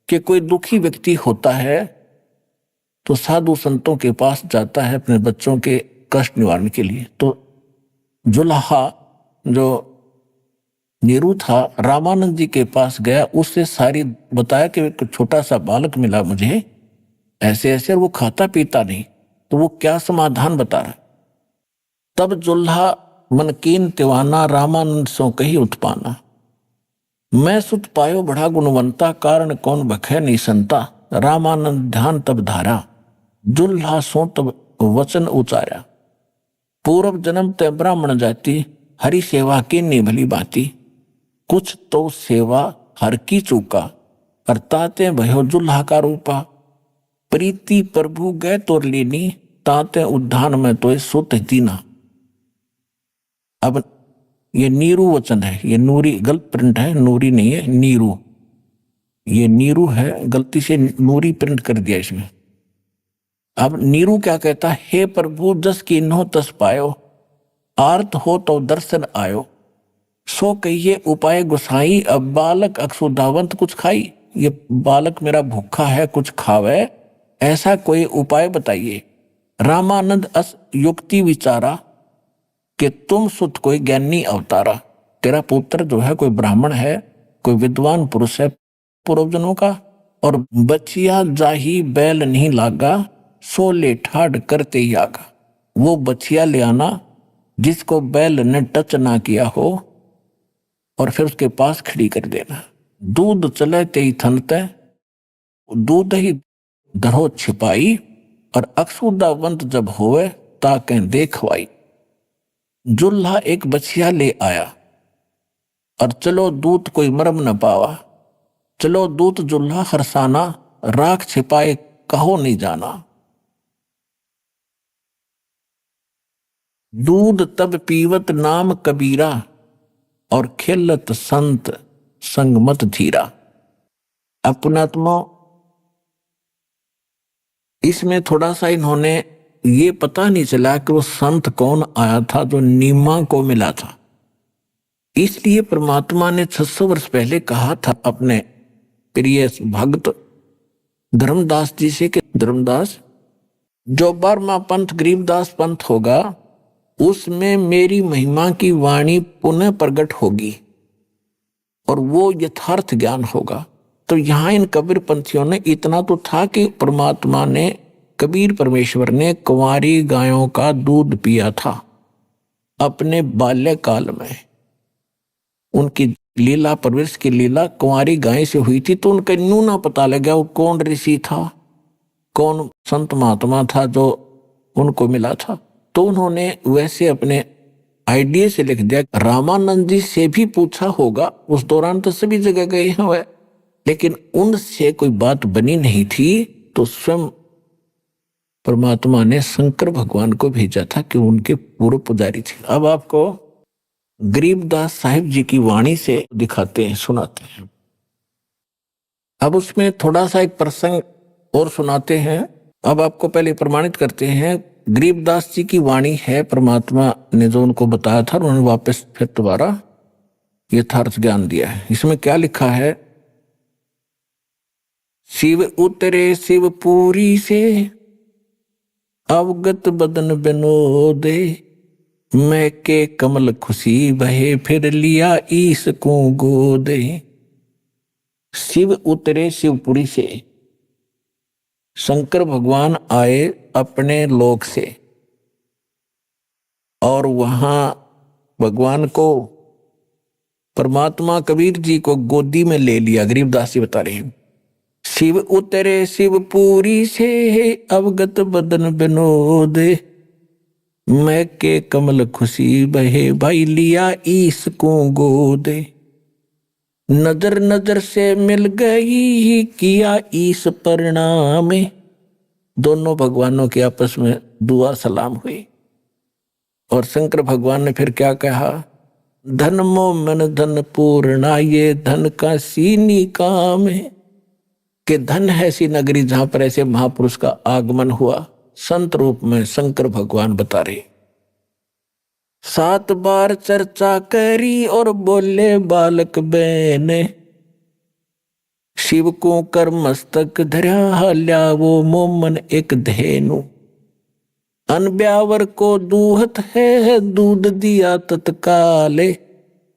कि कोई दुखी व्यक्ति होता है तो साधु संतों के पास जाता है अपने बच्चों के कष्ट निवारण के लिए। तो जुल्हा जो नीरू था रामानंद जी के पास गया, उससे सारी बताया कि एक छोटा सा बालक मिला मुझे, ऐसे ऐसे, वो खाता पीता नहीं, तो वो क्या समाधान बता रहा। तब जुल्हा मन कीन तिवाना, रामानंद सो कही उत्पाना। मैं सुत पायो बढ़ा गुणवंता, कारण कौन बखे नहीं संता। रामानंद ध्यान तब धारा, जुल्हा सो तब वचन उचारा। पूर्व जन्म ते ब्राह्मण जाति, हरि सेवा की निभली बाती। कुछ तो सेवा हर की चूका, करताते भयो जुल्हा का रूपा। प्रीति प्रभु गए तोर लीनी, ताते उद्धान में तो सुत दीना। अब ये नीरू वचन है, ये नूरी गलत प्रिंट है, नूरी नहीं है, नीरू। ये नीरू है, गलती से नूरी प्रिंट कर दिया इसमें। अब नीरू क्या कहता है, हे प्रभु जस कीन्हो तस पायो, आर्त हो तो दर्शन आयो। सो कहिए उपाय गुसाई, अब बालक अक्षुधावंत कुछ खाई। ये बालक मेरा भूखा है, कुछ खावे, ऐसा कोई उपाय बताइए। रामानंद अस युक्ति विचारा, कि तुम सुत कोई ज्ञानी अवतारा। तेरा पुत्र जो है कोई ब्राह्मण है, कोई विद्वान पुरुष है पूर्व जन्मों का, और बचिया जाही बैल नहीं लागा, सो ले ठाड़ करते ही आगा। वो बचिया ले आना जिसको बैल ने टच ना किया हो, और फिर उसके पास खड़ी कर देना। दूध चले ते ही थनते, दूध ही धरो छिपाई, और अक्षुदावंत जब होवे ताके देखवाई। जुल्हा एक बछिया ले आया, और चलो दूत कोई मरम न पावा। चलो दूत जुल्हा हरसाना, राख छिपाए कहो नहीं जाना। दूध तब पीवत नाम कबीरा, और खेलत संत संगमत धीरा। अपनात्मा इसमें थोड़ा सा इन्होंने ये पता नहीं चला कि वो संत कौन आया था जो नीमा को मिला था। इसलिए परमात्मा ने 600 वर्ष पहले कहा था अपने प्रिय भक्त धर्मदास जी से कि धर्मदास, जो 12वां पंथ गरीबदास पंथ होगा उसमें मेरी महिमा की वाणी पुनः प्रकट होगी, और वो यथार्थ ज्ञान होगा। तो यहां इन कबीर पंथियों ने इतना तो था कि परमात्मा ने, कबीर परमेश्वर ने कुंवारी गायों का दूध पिया था अपने बाल्यकाल में। उनकी लीला, परवरिश की लीला कुंवारी गाय से हुई थी, तो उनका यूं ना पता लगा वो कौन ऋषि था, कौन संत महात्मा था जो उनको मिला था। तो उन्होंने वैसे अपने आइडिया से लिख दिया। रामानंद जी से भी पूछा होगा, उस दौरान तो सभी जगह गए हैं वह, लेकिन उनसे कोई बात बनी नहीं थी। तो स्वयं परमात्मा ने शंकर भगवान को भेजा था कि उनके पूर्व पुजारी थे। अब आपको गरीबदास साहिब जी की वाणी से दिखाते हैं, सुनाते हैं। अब उसमें थोड़ा सा एक प्रसंग और सुनाते हैं। अब आपको पहले प्रमाणित करते हैं। गरीबदास जी की वाणी है, परमात्मा ने जो उनको बताया था उन्होंने वापस फिर दोबारा यथार्थ ज्ञान दिया है। इसमें क्या लिखा है? शिव उतरे शिवपुरी से, अवगत बदन बिनोदे, मैं के कमल खुशी बहे, फिर लिया ईस को गोदे। शिव उतरे शिवपुरी से, शंकर भगवान आए अपने लोक से और वहां भगवान को, परमात्मा कबीर जी को गोदी में ले लिया। गरीबदास जी बता रहे हैं, शिव उतरे शिवपुरी से, अवगत बदन बिनोदे, मैं के कमल खुशी बहे, भाई लिया ईस को गोदे। नजर नजर से मिल गई, किया ईस परिणाम। दोनों भगवानों के आपस में दुआ सलाम हुई और शंकर भगवान ने फिर क्या कहा? धन मोमन धन पूर्णा, ये धन का सीनी काम है। कि धन है सी नगरी जहां पर ऐसे महापुरुष का आगमन हुआ। संत रूप में शंकर भगवान बता रहे। 7 बार चर्चा करी और बोले बालक बहने, शिव को कर मस्तक धरा, हल्या वो मोमन एक धेनु। अनब्यावर को दूहत है, दूध दिया तत्काले।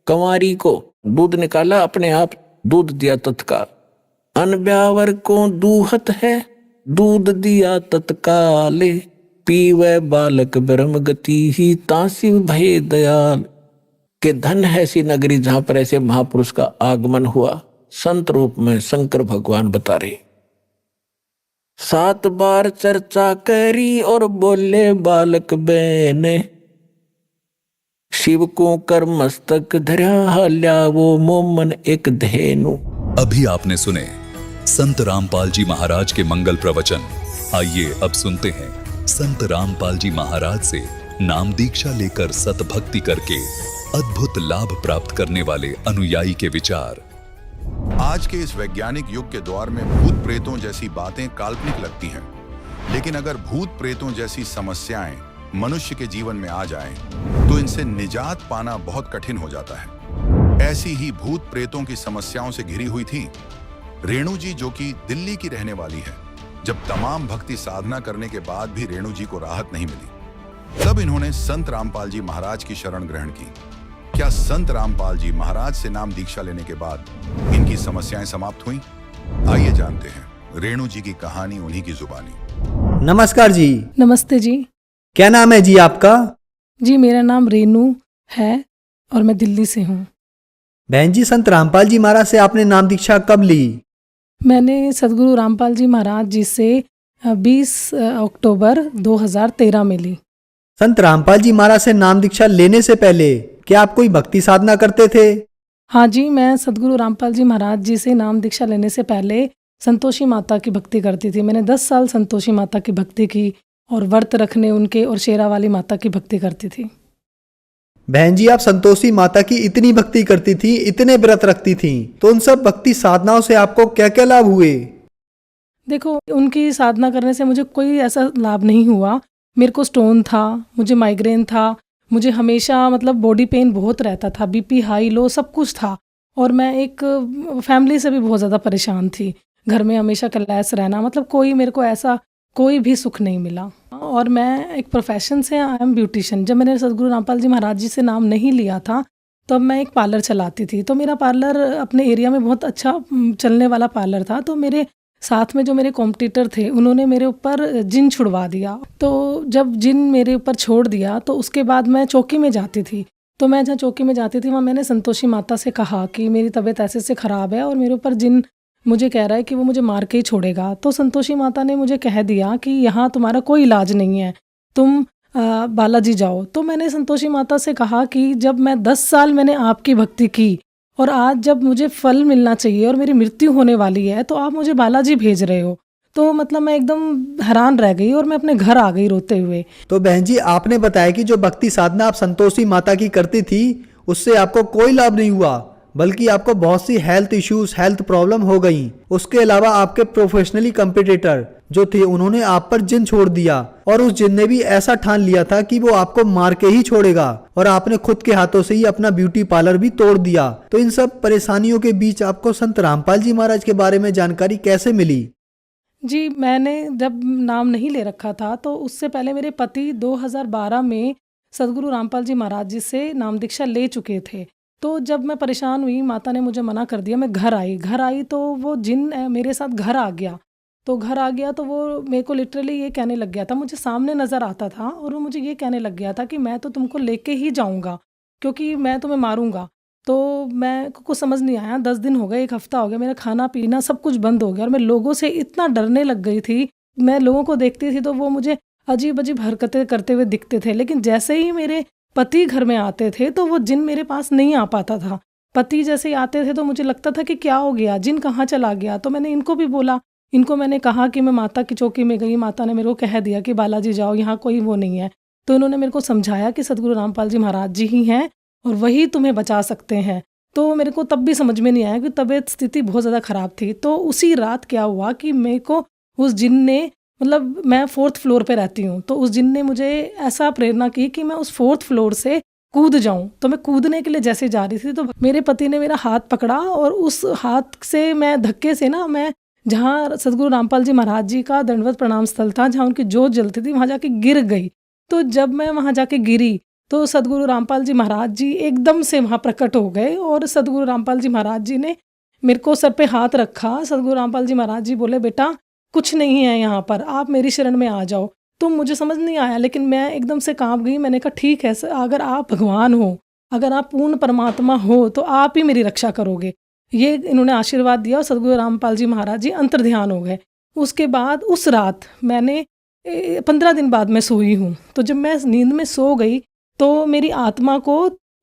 कंवारी को दूध निकाला अपने आप, दूध दिया तत्काल। अनब्यावर को दूहत है, दूध दिया तत्काले। पीवे बालक ब्रह्म गति ही, तासिव भय दयाल। के धन है सी नगरी जहां पर ऐसे महापुरुष का आगमन हुआ। संत रूप में शंकर भगवान बता रहे। 7 बार चर्चा करी और बोले बालक बहने, शिव को कर मस्तक धरा, हल्या वो मोमन एक धेनु। अभी आपने सुने संत रामपाल जी महाराज के मंगल प्रवचन। आइए अब सुनते हैं संत रामपाल जी महाराज से नाम दीक्षा लेकर सतभक्ति करके अद्भुत लाभ प्राप्त करने वाले अनुयायी के विचार। आज के इस वैज्ञानिक युग के दौर में भूत प्रेतों जैसी बातें काल्पनिक लगती हैं, लेकिन अगर भूत प्रेतों जैसी समस्याएं मनुष्य के जीवन में आ जाएं, तो इनसे निजात पाना बहुत कठिन हो जाता है। ऐसी ही भूत प्रेतों की समस्याओं से घिरी हुई थी रेणु जी, जो कि दिल्ली की रहने वाली है। जब तमाम भक्ति साधना करने के बाद भी रेणु जी को राहत नहीं मिली, तब इन्होंने संत रामपाल जी महाराज की शरण ग्रहण की। क्या संत रामपाल जी महाराज से नाम दीक्षा लेने के बाद इनकी समस्याएं समाप्त हुई? आइए जानते हैं रेणु जी की कहानी उन्हीं की जुबानी। नमस्कार जी। नमस्ते जी। क्या नाम है जी आपका? जी मेरा नाम रेणु है और मैं दिल्ली से हूँ। बहन जी, संत रामपाल जी महाराज से आपने नाम दीक्षा कब ली? मैंने सदगुरु रामपाल जी महाराज जी से 20 अक्टूबर 2013 में ली। संत रामपाल जी महाराज से नाम दीक्षा लेने से पहले क्या आप कोई भक्ति साधना करते थे? हाँ जी, मैं सदगुरु रामपाल जी महाराज जी से नाम दीक्षा लेने से पहले संतोषी माता की भक्ति करती थी। मैंने 10 साल संतोषी माता की भक्ति की और व्रत रखने उनके और शेरा वाली माता की भक्ति करती थी। बहन जी, आप संतोषी माता की इतनी भक्ति करती थी, इतने व्रत रखती थी, तो उन सब भक्ति साधनाओं से आपको क्या क्या लाभ हुए? देखो, उनकी साधना करने से मुझे कोई ऐसा लाभ नहीं हुआ। मेरे को स्टोन था, मुझे माइग्रेन था, मुझे हमेशा मतलब बॉडी पेन बहुत रहता था, बीपी हाई लो सब कुछ था। और मैं एक फैमिली से भी बहुत ज़्यादा परेशान थी। घर में हमेशा क्लैश रहना, मतलब कोई मेरे को ऐसा कोई भी सुख नहीं मिला। और मैं एक प्रोफेशन से आई एम ब्यूटिशियन। जब मैंने सदगुरु रामपाल जी महाराज जी से नाम नहीं लिया था तब मैं एक पार्लर चलाती थी। तो मेरा पार्लर अपने एरिया में बहुत अच्छा चलने वाला पार्लर था। तो मेरे साथ में जो मेरे कॉम्पिटिटर थे उन्होंने मेरे ऊपर जिन छुड़वा दिया। तो जब जिन मेरे ऊपर छोड़ दिया तो उसके बाद मैं चौकी में जाती थी। तो मैं जहाँ चौकी में जाती थी वहाँ मैंने संतोषी माता से कहा कि मेरी तबीयत ऐसे से ख़राब है और मेरे ऊपर जिन मुझे कह रहा है कि वो मुझे मार के ही छोड़ेगा। तो संतोषी माता ने मुझे कह दिया कि यहाँ तुम्हारा कोई इलाज नहीं है, तुम बालाजी जाओ। तो मैंने संतोषी माता से कहा कि जब मैं 10 साल मैंने आपकी भक्ति की और आज जब मुझे फल मिलना चाहिए और मेरी मृत्यु होने वाली है तो आप मुझे बालाजी भेज रहे हो। तो मतलब मैं एकदम हैरान रह गई और मैं अपने घर आ गई रोते हुए। तो बहन जी, आपने बताया कि जो भक्ति साधना आप संतोषी माता की करती थी उससे आपको कोई लाभ नहीं हुआ, बल्कि आपको बहुत सी हेल्थ इश्यूज, हेल्थ प्रॉब्लम हो गई। उसके अलावा आपके प्रोफेशनली कॉम्पिटिटर जो थे उन्होंने आप पर जिन छोड़ दिया और उस जिन ने भी ऐसा ठान लिया था कि वो आपको मार के ही छोड़ेगा, और आपने खुद के हाथों से ही अपना ब्यूटी पार्लर भी तोड़ दिया। तो इन सब परेशानियों के बीच आपको संत रामपाल जी महाराज के बारे में जानकारी कैसे मिली? जी, मैंने जब नाम नहीं ले रखा था तो उससे पहले मेरे पति 2012 में सदगुरु रामपाल जी महाराज जी से नाम दीक्षा ले चुके थे। तो जब मैं परेशान हुई, माता ने मुझे मना कर दिया, मैं घर आई तो वो जिन मेरे साथ घर आ गया। तो घर आ गया तो वो मेरे को लिटरली ये कहने लग गया था, मुझे सामने नज़र आता था और वो मुझे ये कहने लग गया था कि मैं तो तुमको लेके ही जाऊंगा क्योंकि मैं तुम्हें मारूंगा। तो मैं को समझ नहीं आया, 10 दिन हो गए, 1 हफ्ता हो गया, मेरा खाना पीना सब कुछ बंद हो गया और मैं लोगों से इतना डरने लग गई थी। मैं लोगों को देखती थी तो वो मुझे अजीब अजीब हरकतें करते हुए दिखते थे, लेकिन जैसे ही मेरे पति घर में आते थे तो वो जिन मेरे पास नहीं आ पाता था। पति जैसे ही आते थे तो मुझे लगता था कि क्या हो गया, जिन कहाँ चला गया। तो मैंने इनको भी बोला, इनको मैंने कहा कि मैं माता की चौकी में गई, माता ने मेरे को कह दिया कि बालाजी जाओ, यहाँ कोई वो नहीं है। तो इन्होंने मेरे को समझाया कि सदगुरु रामपाल जी महाराज जी ही हैं और वही तुम्हें बचा सकते हैं। तो मेरे को तब भी समझ में नहीं आया कि तबीयत स्थिति बहुत ज़्यादा ख़राब थी। तो उसी रात क्या हुआ कि मेरे को उस जिन ने, मतलब मैं 4th फ्लोर पे रहती हूँ, तो उस जिन ने मुझे ऐसा प्रेरणा की कि मैं उस 4th फ्लोर से कूद जाऊं। तो मैं कूदने के लिए जैसे जा रही थी तो मेरे पति ने मेरा हाथ पकड़ा और उस हाथ से मैं धक्के से ना, मैं जहाँ सदगुरु रामपाल जी महाराज जी का दंडवत प्रणाम स्थल था, जहाँ उनकी जोत जलती थी, वहाँ जाके गिर गई। तो जब मैं वहाँ जाके गिरी तो सदगुरु रामपाल जी महाराज जी एकदम से वहाँ प्रकट हो गए और सदगुरु रामपाल जी महाराज जी ने मेरे को सर पे हाथ रखा। सदगुरु रामपाल जी महाराज जी बोले, बेटा कुछ नहीं है यहाँ पर, आप मेरी शरण में आ जाओ। तो मुझे समझ नहीं आया, लेकिन मैं एकदम से कांप गई। मैंने कहा ठीक है सर, अगर आप भगवान हो, अगर आप पूर्ण परमात्मा हो तो आप ही मेरी रक्षा करोगे। ये इन्होंने आशीर्वाद दिया और सदगुरु रामपाल जी महाराज जी अंतर्ध्यान हो गए। उसके बाद उस रात मैंने 15 दिन बाद मैं सोई हूँ। तो जब मैं नींद में सो गई तो मेरी आत्मा को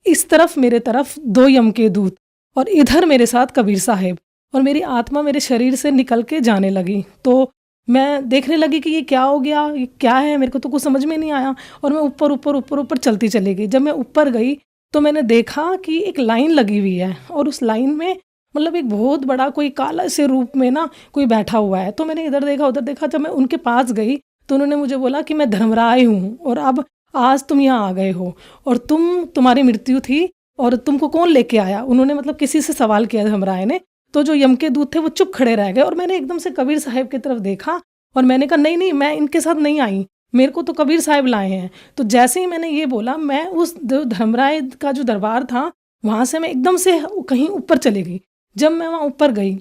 इस तरफ मेरे तरफ 2 यम के दूत और इधर मेरे साथ कबीर साहिब, और मेरी आत्मा मेरे शरीर से निकल के जाने लगी। तो मैं देखने लगी कि ये क्या हो गया, ये क्या है, मेरे को तो कुछ समझ में नहीं आया और मैं ऊपर ऊपर ऊपर ऊपर चलती चली गई। जब मैं ऊपर गई तो मैंने देखा कि एक लाइन लगी हुई है और उस लाइन में मतलब एक बहुत बड़ा कोई काला से रूप में ना कोई बैठा हुआ है। तो मैंने इधर देखा उधर देखा। जब मैं उनके पास गई तो उन्होंने मुझे बोला कि मैं धर्मराय हूँ और अब आज तुम यहाँ आ गए हो और तुम्हारी मृत्यु थी और तुमको कौन लेके आया। उन्होंने मतलब किसी से सवाल किया धर्मराय ने। तो जो यम के दूत थे वो चुप खड़े रह गए और मैंने एकदम से कबीर साहिब की तरफ देखा और मैंने कहा नहीं मैं इनके साथ नहीं आई, मेरे को तो कबीर साहिब लाए हैं। तो जैसे ही मैंने ये बोला, मैं उस धर्मराय का जो दरबार था वहाँ से मैं एकदम से कहीं ऊपर चली गई। जब मैं वहाँ ऊपर गई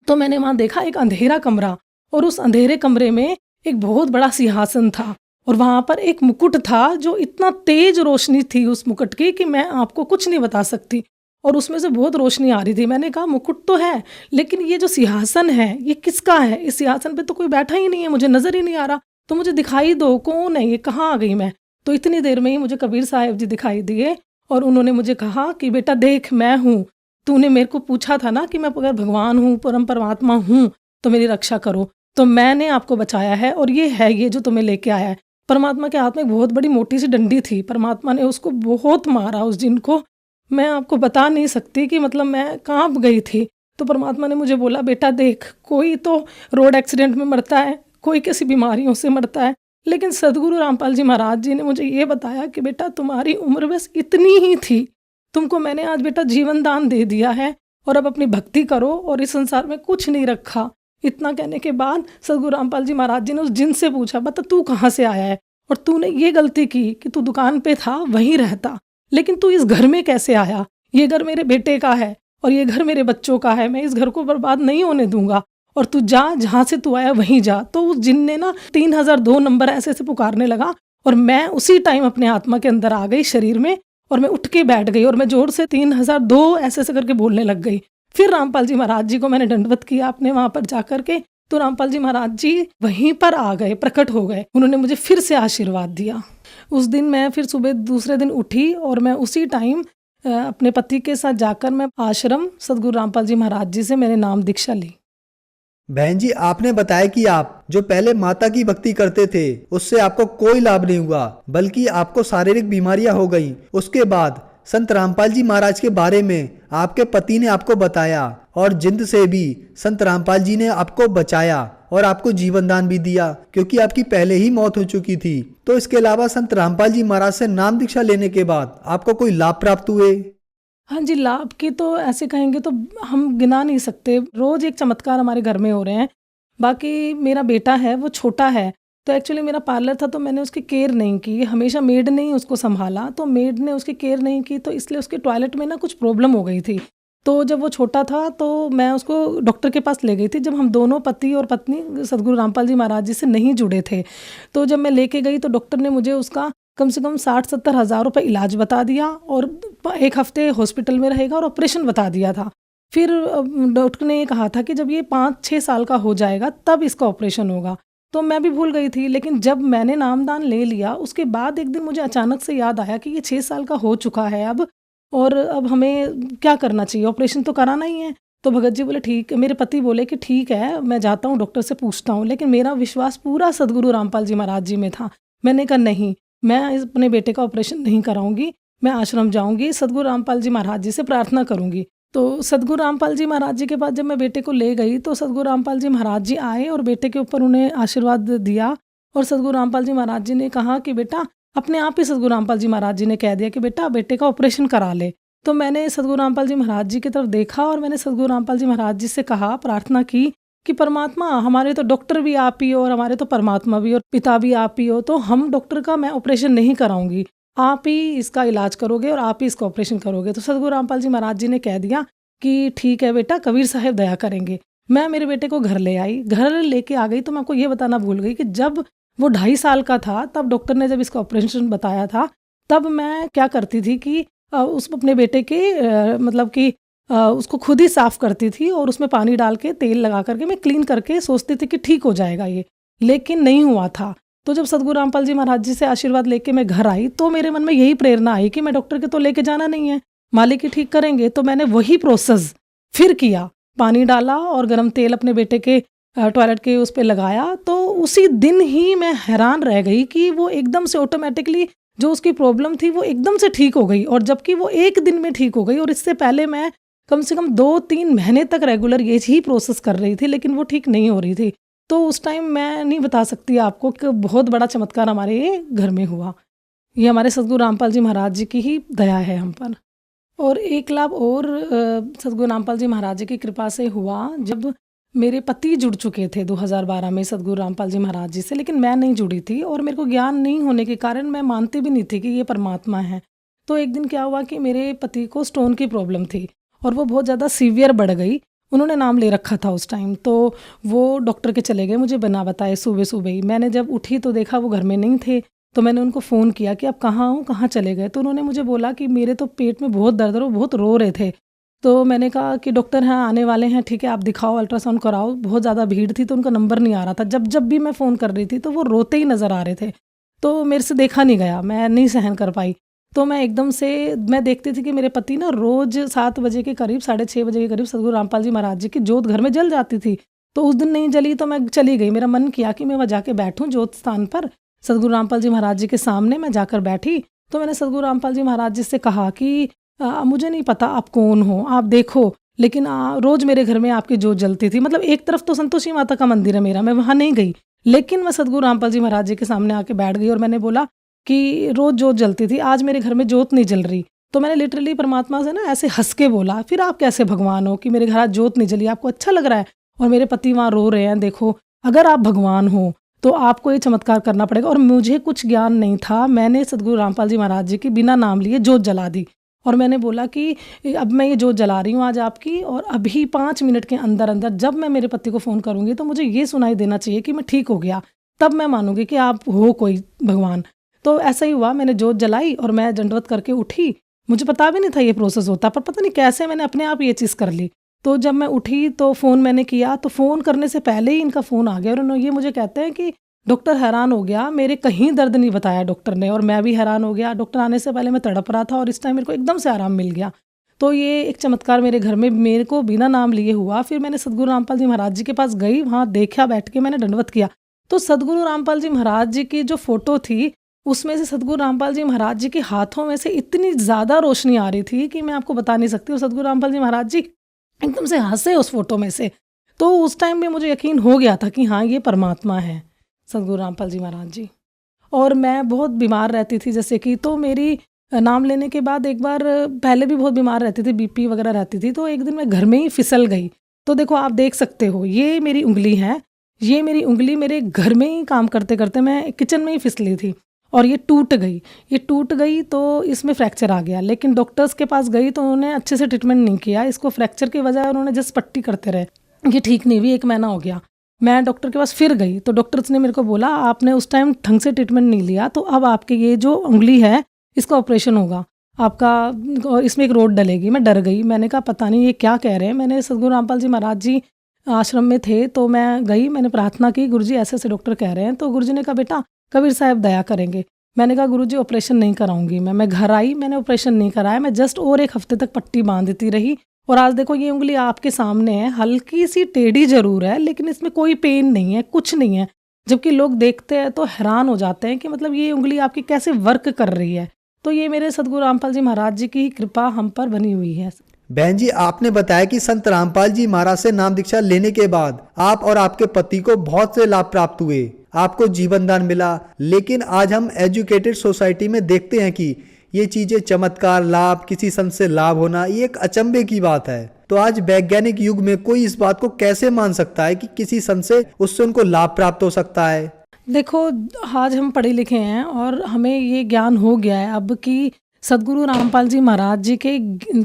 तो मैंने वहाँ देखा एक अंधेरा कमरा और उस अंधेरे कमरे में एक बहुत बड़ा सिंहासन था और वहाँ पर एक मुकुट था जो इतना तेज रोशनी थी उस मुकुट की कि मैं आपको कुछ नहीं बता सकती, और उसमें से बहुत रोशनी आ रही थी। मैंने कहा मुकुट तो है, लेकिन ये जो सिंहासन है ये किसका है? इस सिंहासन पे तो कोई बैठा ही नहीं है, मुझे नजर ही नहीं आ रहा, तो मुझे दिखाई दो, कौन है ये, कहाँ आ गई मैं? तो इतनी देर में ही मुझे कबीर साहिब जी दिखाई दिए और उन्होंने मुझे कहा कि बेटा देख मैं हूँ, तूने मेरे को पूछा था ना कि मैं अगर भगवान हूँ, परम परमात्मा हूँ तो मेरी रक्षा करो, तो मैंने आपको बचाया है और ये है ये जो तुम्हें लेके आया है। परमात्मा के हाथ में एक बहुत बड़ी मोटी सी डंडी थी, परमात्मा ने उसको बहुत मारा उस जिन को, मैं आपको बता नहीं सकती कि मतलब मैं कांप गई थी। तो परमात्मा ने मुझे बोला बेटा देख, कोई तो रोड एक्सीडेंट में मरता है, कोई किसी बीमारियों से मरता है, लेकिन सदगुरु रामपाल जी महाराज जी ने मुझे ये बताया कि बेटा तुम्हारी उम्र बस इतनी ही थी, तुमको मैंने आज बेटा जीवन दान दे दिया है और अब अपनी भक्ति करो और इस संसार में कुछ नहीं रखा। इतना कहने के बाद सदगुरु रामपाल जी महाराज जी ने उस जिन से पूछा बता तू कहाँ से आया है और तूने ये गलती की कि तू दुकान पे था वहीं रहता, लेकिन तू इस घर में कैसे आया? ये घर मेरे बेटे का है और ये घर मेरे बच्चों का है, मैं इस घर को बर्बाद नहीं होने दूंगा और तू जा, जहाँ से तू आया वहीं जा। तो उस जिन ने ना 3002 नंबर ऐसे ऐसे पुकारने लगा और मैं उसी टाइम अपने आत्मा के अंदर आ गई शरीर में और मैं उठ के बैठ गई और मैं जोर से 3002 ऐसे ऐसे करके बोलने लग गई। फिर रामपाल जी महाराज जी को मैंने दंडवत किया अपने वहां पर जाकर के, तो रामपाल जी महाराज जी वहीं पर आ गए, प्रकट हो गए, उन्होंने मुझे फिर से आशीर्वाद दिया। उस दिन मैं फिर सुबह दूसरे दिन उठी और मैं उसी टाइम अपने पति के साथ जाकर मैं आश्रम सदगुरु रामपाल जी महाराज जी से मैंने नाम दीक्षा ली। बहन जी, आपने बताया कि आप जो पहले माता की भक्ति करते थे उससे आपको कोई लाभ नहीं हुआ, बल्कि आपको शारीरिक बीमारियां हो गई। उसके बाद संत रामपाल जी महाराज के बारे में आपके पति ने आपको बताया और जिंद से भी संत रामपाल जी ने आपको बचाया और आपको जीवन दान भी दिया, क्योंकि आपकी पहले ही मौत हो चुकी थी। तो इसके अलावा संत रामपाल जी महाराज से नाम दीक्षा लेने के बाद आपको कोई लाभ प्राप्त हुए? हाँ जी, लाभ की तो ऐसे कहेंगे तो हम गिना नहीं सकते, रोज एक चमत्कार हमारे घर में हो रहे हैं। बाकी मेरा बेटा है, वो छोटा है, तो एक्चुअली मेरा पार्लर था तो मैंने उसकी केयर नहीं की, हमेशा मेड ने ही उसको संभाला, तो मेड ने उसकी केयर नहीं की तो इसलिए उसके टॉयलेट में ना कुछ प्रॉब्लम हो गई थी। तो जब वो छोटा था तो मैं उसको डॉक्टर के पास ले गई थी, जब हम दोनों पति और पत्नी सदगुरु रामपाल जी महाराज जी से नहीं जुड़े थे। तो जब मैं लेके गई तो डॉक्टर ने मुझे उसका कम से कम 60-70 हज़ार रुपये इलाज बता दिया और 1 हफ्ते हॉस्पिटल में रहेगा और ऑपरेशन बता दिया था। फिर डॉक्टर ने ये कहा था कि जब ये 5-6 साल का हो जाएगा तब इसका ऑपरेशन होगा। तो मैं भी भूल गई थी, लेकिन जब मैंने नामदान ले लिया उसके बाद एक दिन मुझे अचानक से याद आया कि ये 6 साल का हो चुका है अब, और अब हमें क्या करना चाहिए, ऑपरेशन तो कराना ही है। तो भगत जी बोले ठीक, मेरे पति बोले कि ठीक है मैं जाता हूँ डॉक्टर से पूछता हूँ, लेकिन मेरा विश्वास पूरा सदगुरु रामपाल जी महाराज जी में था। मैंने कहा नहीं, मैं अपने बेटे का ऑपरेशन नहीं कराऊंगी, मैं आश्रम जाऊंगी, सदगुरु रामपाल जी महाराज जी से प्रार्थना करूंगी। तो सदगुरु रामपाल जी महाराज जी के पास जब मैं बेटे को ले गई तो सदगुरु रामपाल जी महाराज जी आए और बेटे के ऊपर उन्हें आशीर्वाद दिया, और सदगुरु रामपाल जी महाराज जी ने कहा कि बेटा, अपने आप ही सदगुरु रामपाल जी महाराज जी ने कह दिया कि बेटा बेटे का ऑपरेशन करा ले। तो मैंने सदगुरु रामपाल जी महाराज जी की तरफ देखा और मैंने सदगुरु रामपाल जी महाराज जी से कहा, प्रार्थना की कि परमात्मा, हमारे तो डॉक्टर भी आप ही हो और हमारे तो परमात्मा भी और पिता भी आप ही हो, तो हम डॉक्टर का मैं ऑपरेशन नहीं कराऊंगी, आप ही इसका इलाज करोगे और आप ही इसका ऑपरेशन करोगे। तो सदगुरु रामपाल जी महाराज जी ने कह दिया कि ठीक है बेटा, कबीर साहब दया करेंगे। मैं मेरे बेटे को घर ले आई, घर लेके आ गई तो मैं आपको ये बताना भूल गई कि जब वो 2.5 साल का था तब डॉक्टर ने जब इसका ऑपरेशन बताया था, तब मैं क्या करती थी कि उस अपने बेटे के मतलब कि उसको खुद ही साफ करती थी और उसमें पानी डाल के तेल लगा करके मैं क्लीन करके सोचती थी कि ठीक हो जाएगा ये, लेकिन नहीं हुआ था। तो जब सदगुरु रामपाल जी महाराज जी से आशीर्वाद लेके मैं घर आई तो मेरे मन में यही प्रेरणा आई कि मैं डॉक्टर के तो लेके जाना नहीं है, मालिक ही ठीक करेंगे। तो मैंने वही प्रोसेस फिर किया, पानी डाला और गर्म तेल अपने बेटे के टॉयलेट के उस पर लगाया। तो उसी दिन ही मैं हैरान रह गई कि वो एकदम से ऑटोमेटिकली जो उसकी प्रॉब्लम थी वो एकदम से ठीक हो गई, और जबकि वो 1 दिन में ठीक हो गई। और इससे पहले मैं कम से कम 2-3 महीने तक रेगुलर ये ही प्रोसेस कर रही थी, लेकिन वो ठीक नहीं हो रही थी। तो उस टाइम मैं नहीं बता सकती आपको कि बहुत बड़ा चमत्कार हमारे घर में हुआ। ये हमारे सदगुरु रामपाल जी महाराज जी की ही दया है हम पर। और एक लाभ और सदगुरु रामपाल जी महाराज जी की कृपा से हुआ, जब मेरे पति जुड़ चुके थे 2012 में सदगुरु रामपाल जी महाराज जी से, लेकिन मैं नहीं जुड़ी थी और मेरे को ज्ञान नहीं होने के कारण मैं मानती भी नहीं थी कि ये परमात्मा है। तो एक दिन क्या हुआ कि मेरे पति को स्टोन की प्रॉब्लम थी और वो बहुत ज़्यादा सीवियर बढ़ गई। उन्होंने नाम ले रखा था उस टाइम, तो वो डॉक्टर के चले गए मुझे बिना बताए सुबह सुबह ही। मैंने जब उठी तो देखा वो घर में नहीं थे, तो मैंने उनको फ़ोन किया कि आप कहाँ हो, कहाँ चले गए। तो उन्होंने मुझे बोला कि मेरे तो पेट में बहुत दर्द और बहुत रो रहे थे। तो मैंने कहा कि डॉक्टर हैं आने वाले हैं, ठीक है आप दिखाओ, अल्ट्रासाउंड कराओ। बहुत ज़्यादा भीड़ थी तो उनका नंबर नहीं आ रहा था, जब भी मैं फ़ोन कर रही थी तो वो रोते ही नज़र आ रहे थे। तो मेरे से देखा नहीं गया, मैं नहीं सहन कर पाई। तो मैं एकदम से मैं देखती थी कि मेरे पति ना रोज़ 7 बजे के करीब, 6:30 बजे के करीब सदगुरु रामपाल जी महाराज जी की जोत घर में जल जाती थी। तो उस दिन नहीं जली तो मैं चली गई। मेरा मन किया कि मैं वहाँ जाके बैठूँ जोत स्थान पर, सदगुरु रामपाल जी महाराज जी के सामने मैं जाकर बैठी। तो मैंने सदगुरु रामपाल जी महाराज जी से कहा कि मुझे नहीं पता आप कौन हो, आप देखो, लेकिन रोज़ मेरे घर में आपकी जोत जलती थी। मतलब एक तरफ तो संतोषी माता का मंदिर है मेरा, मैं वहाँ नहीं गई, लेकिन मैं सदगुरु रामपाल जी महाराज जी के सामने आके बैठ गई और मैंने बोला कि रोज़ जोत जलती थी, आज मेरे घर में जोत नहीं जल रही। तो मैंने लिटरली परमात्मा से ना ऐसे हंस के बोला, फिर आप कैसे भगवान हो कि मेरे घर आज जोत नहीं जली, आपको अच्छा लग रहा है और मेरे पति वहाँ रो रहे हैं। देखो अगर आप भगवान हो तो आपको ये चमत्कार करना पड़ेगा। और मुझे कुछ ज्ञान नहीं था, मैंने सदगुरु रामपाल जी महाराज जी की बिना नाम लिए जोत जला दी और मैंने बोला कि अब मैं ये जोत जला रही हूँ आज आपकी, और अभी 5 मिनट के अंदर अंदर जब मैं मेरे पति को फ़ोन करूँगी तो मुझे ये सुनाई देना चाहिए कि मैं ठीक हो गया, तब मैं मानूंगी कि आप हो कोई भगवान। तो ऐसा ही हुआ, मैंने जोत जलाई और मैं दंडवत करके उठी। मुझे पता भी नहीं था ये प्रोसेस होता, पर पता नहीं कैसे मैंने अपने आप ये चीज़ कर ली। तो जब मैं उठी तो फ़ोन मैंने किया, तो फ़ोन करने से पहले ही इनका फ़ोन आ गया और उन्होंने ये मुझे कहते हैं कि डॉक्टर हैरान हो गया, मेरे कहीं दर्द नहीं बताया डॉक्टर ने, और मैं भी हैरान हो गया। डॉक्टर आने से पहले मैं तड़प रहा था और इस टाइम मेरे को एकदम से आराम मिल गया। तो ये एक चमत्कार मेरे घर में मेरे को बिना नाम लिए हुआ। फिर मैंने सदगुरु रामपाल जी महाराज जी के पास गई, वहाँ देखा, बैठ के मैंने दंडवत किया। तो सदगुरु रामपाल जी महाराज जी की जो फोटो थी उसमें से सदगुरु रामपाल जी महाराज जी के हाथों में से इतनी ज़्यादा रोशनी आ रही थी कि मैं आपको बता नहीं सकती। और सदगुरु रामपाल जी महाराज जी एकदम से हंसे उस फोटो में से। तो उस टाइम में मुझे यकीन हो गया था कि हाँ, ये परमात्मा है सदगुरु रामपाल जी महाराज जी। और मैं बहुत बीमार रहती थी, जैसे कि, तो मेरी नाम लेने के बाद एक बार, पहले भी बहुत बीमार रहती थी, बीपी वगैरह रहती थी। तो एक दिन मैं घर में ही फिसल गई। तो देखो, आप देख सकते हो, ये मेरी उंगली है, ये मेरी उंगली मेरे घर में ही काम करते करते मैं किचन में ही फिसली थी और ये टूट गई। तो इसमें फ्रैक्चर आ गया। लेकिन डॉक्टर्स के पास गई तो उन्होंने अच्छे से ट्रीटमेंट नहीं किया। इसको फ्रैक्चर की वजह उन्होंने जस्ट पट्टी करते रहे, ये ठीक नहीं हुई। 1 महीना हो गया, मैं डॉक्टर के पास फिर गई तो डॉक्टर्स ने मेरे को बोला, आपने उस टाइम ढंग से ट्रीटमेंट नहीं लिया, तो अब आपके ये जो उंगली है इसका ऑपरेशन होगा आपका, और इसमें एक रोड डलेगी। मैं डर गई, मैंने कहा पता नहीं ये क्या कह रहे हैं। मैंने सदगुरु रामपाल जी महाराज जी आश्रम में थे तो मैं गई, मैंने प्रार्थना की, गुरुजी ऐसे ऐसे डॉक्टर कह रहे हैं। तो गुरुजी ने कहा, बेटा कबीर साहब दया करेंगे। मैंने कहा, गुरुजी ऑपरेशन नहीं कराऊंगी मैं घर आई, मैंने ऑपरेशन नहीं कराया, मैं जस्ट और 1 हफ्ते तक पट्टी बांधती रही। और आज देखो, ये उंगली आपके सामने है, हल्की सी टेढ़ी जरूर है लेकिन इसमें कोई पेन नहीं है, कुछ नहीं है। जबकि लोग देखते हैं तो हैरान हो जाते हैं कि मतलब ये उंगली आपकी कैसे वर्क कर रही है। तो ये मेरे सदगुरु रामपाल जी महाराज जी की कृपा हम पर बनी हुई है। बहन जी, आपने बताया कि संत रामपाल जी महाराज से नाम दीक्षा लेने के बाद आप और आपके पति को बहुत से लाभ प्राप्त हुए, आपको जीवन दान मिला। लेकिन आज हम एजुकेटेड सोसाइटी में देखते हैं कि ये चीजें, चमत्कार, लाभ, किसी संत से लाभ होना, ये एक अचंभे की बात है। तो आज वैज्ञानिक युग में कोई इस बात को कैसे मान सकता है कि किसी संत से उससे उनको लाभ प्राप्त हो सकता है? देखो, आज हम पढ़े लिखे हैं और हमें ये ज्ञान हो गया है अब कि सदगुरु रामपाल जी महाराज जी के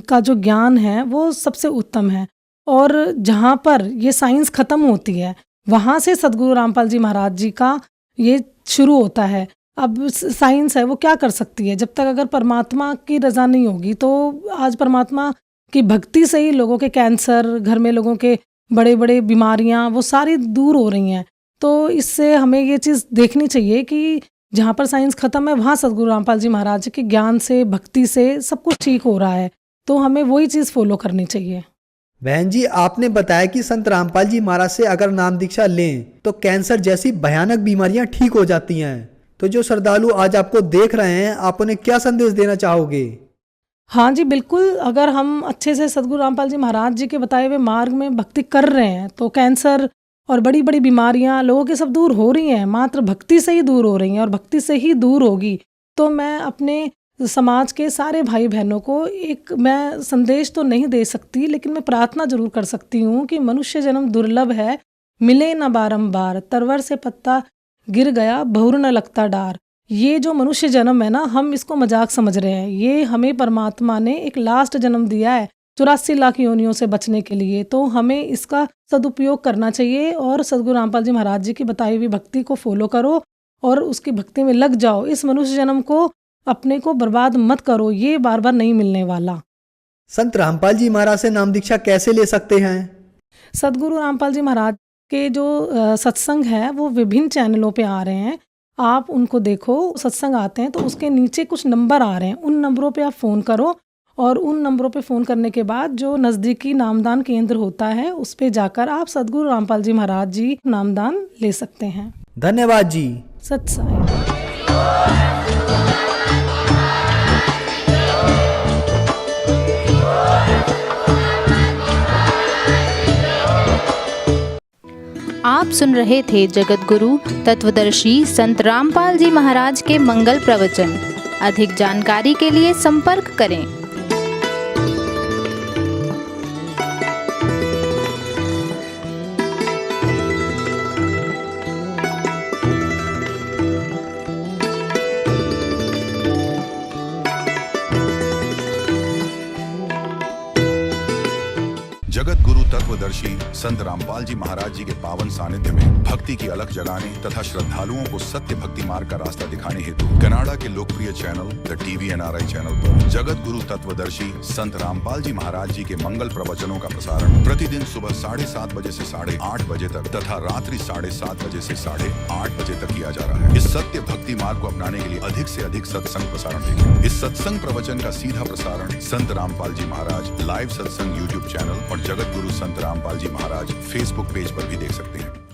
का जो ज्ञान है वो सबसे उत्तम है। और जहाँ पर ये साइंस खत्म होती है वहाँ से सदगुरु रामपाल जी महाराज जी का ये शुरू होता है। अब साइंस है वो क्या कर सकती है, जब तक अगर परमात्मा की रजा नहीं होगी। तो आज परमात्मा की भक्ति से ही लोगों के कैंसर, घर में लोगों के बड़े बड़े बीमारियां वो सारी दूर हो रही हैं। तो इससे हमें ये चीज़ देखनी चाहिए कि जहाँ पर साइंस खत्म है वहाँ सदगुरु रामपाल जी महाराज के ज्ञान से, भक्ति से सब कुछ ठीक हो रहा है। तो हमें वही चीज़ फॉलो करनी चाहिए। बहन जी, आपने बताया कि संत रामपाल जी महाराज से अगर नाम दीक्षा लें तो कैंसर जैसी भयानक बीमारियां ठीक हो जाती हैं। तो जो श्रद्धालु आज आपको देख रहे हैं, आप उन्हें क्या संदेश देना चाहोगे? हाँ जी, बिल्कुल। अगर हम अच्छे से सदगुरु रामपाल जी महाराज जी के बताए हुए मार्ग में भक्ति कर रहे हैं तो कैंसर और बड़ी बड़ी बीमारियां लोगों के सब दूर हो रही हैं, मात्र भक्ति से ही दूर हो रही हैं और भक्ति से ही दूर होगी। तो मैं अपने समाज के सारे भाई बहनों को एक, मैं संदेश तो नहीं दे सकती लेकिन मैं प्रार्थना जरूर कर सकती हूँ कि मनुष्य जन्म दुर्लभ है, मिले न बारंबार, तरवर से पत्ता गिर गया, बहुर न लगता डार। ये जो मनुष्य जन्म है ना, हम इसको मजाक समझ रहे हैं। ये हमें परमात्मा ने एक लास्ट जन्म दिया है 84 लाख योनियों से बचने के लिए। तो हमें इसका सदुपयोग करना चाहिए और सदगुरु रामपाल जी महाराज जी की बताई हुई भक्ति को फॉलो करो और उसकी भक्ति में लग जाओ। इस मनुष्य जन्म को अपने को बर्बाद मत करो, ये बार बार नहीं मिलने वाला। संत रामपाल जी महाराज से नाम दीक्षा कैसे ले सकते हैं? सदगुरु रामपाल जी महाराज के जो सत्संग है वो विभिन्न चैनलों पे आ रहे हैं, आप उनको देखो। सत्संग आते हैं तो उसके नीचे कुछ नंबर आ रहे हैं, उन नंबरों पे आप फ़ोन करो और उन नंबरों पे फ़ोन करने के बाद जो नज़दीकी नामदान केंद्र होता है उस पे जाकर आप सदगुरु रामपाल जी महाराज जी नामदान ले सकते हैं। धन्यवाद जी। सत साई। आप सुन रहे थे जगत गुरु तत्वदर्शी संत रामपाल जी महाराज के मंगल प्रवचन। अधिक जानकारी के लिए संपर्क करें। जगत गुरु तत्व तत्वदर्शी संत रामपाल जी महाराज जी के पावन सानिध्य में भक्ति की अलख जगाने तथा श्रद्धालुओं को सत्य भक्ति मार्ग का रास्ता दिखाने हेतु कनाडा के लोकप्रिय channel the TV NRI channel पर जगत गुरु तत्वदर्शी संत रामपाल जी महाराज जी के मंगल प्रवचनों का प्रसारण प्रतिदिन सुबह 7:30 बजे से 8:30 बजे तक तथा रात्रि 7:30 बजे से 8:30 बजे तक किया जा रहा है। इस सत्य भक्ति मार्ग को अपनाने के लिए अधिक से अधिक सत्संग प्रसारण देखें। इस सत्संग प्रवचन का सीधा प्रसारण संत रामपाल जी महाराज लाइव सत्संग YouTube चैनल और जगत गुरु संत रामपाल जी महाराज Facebook पेज पर भी देख सकते हैं।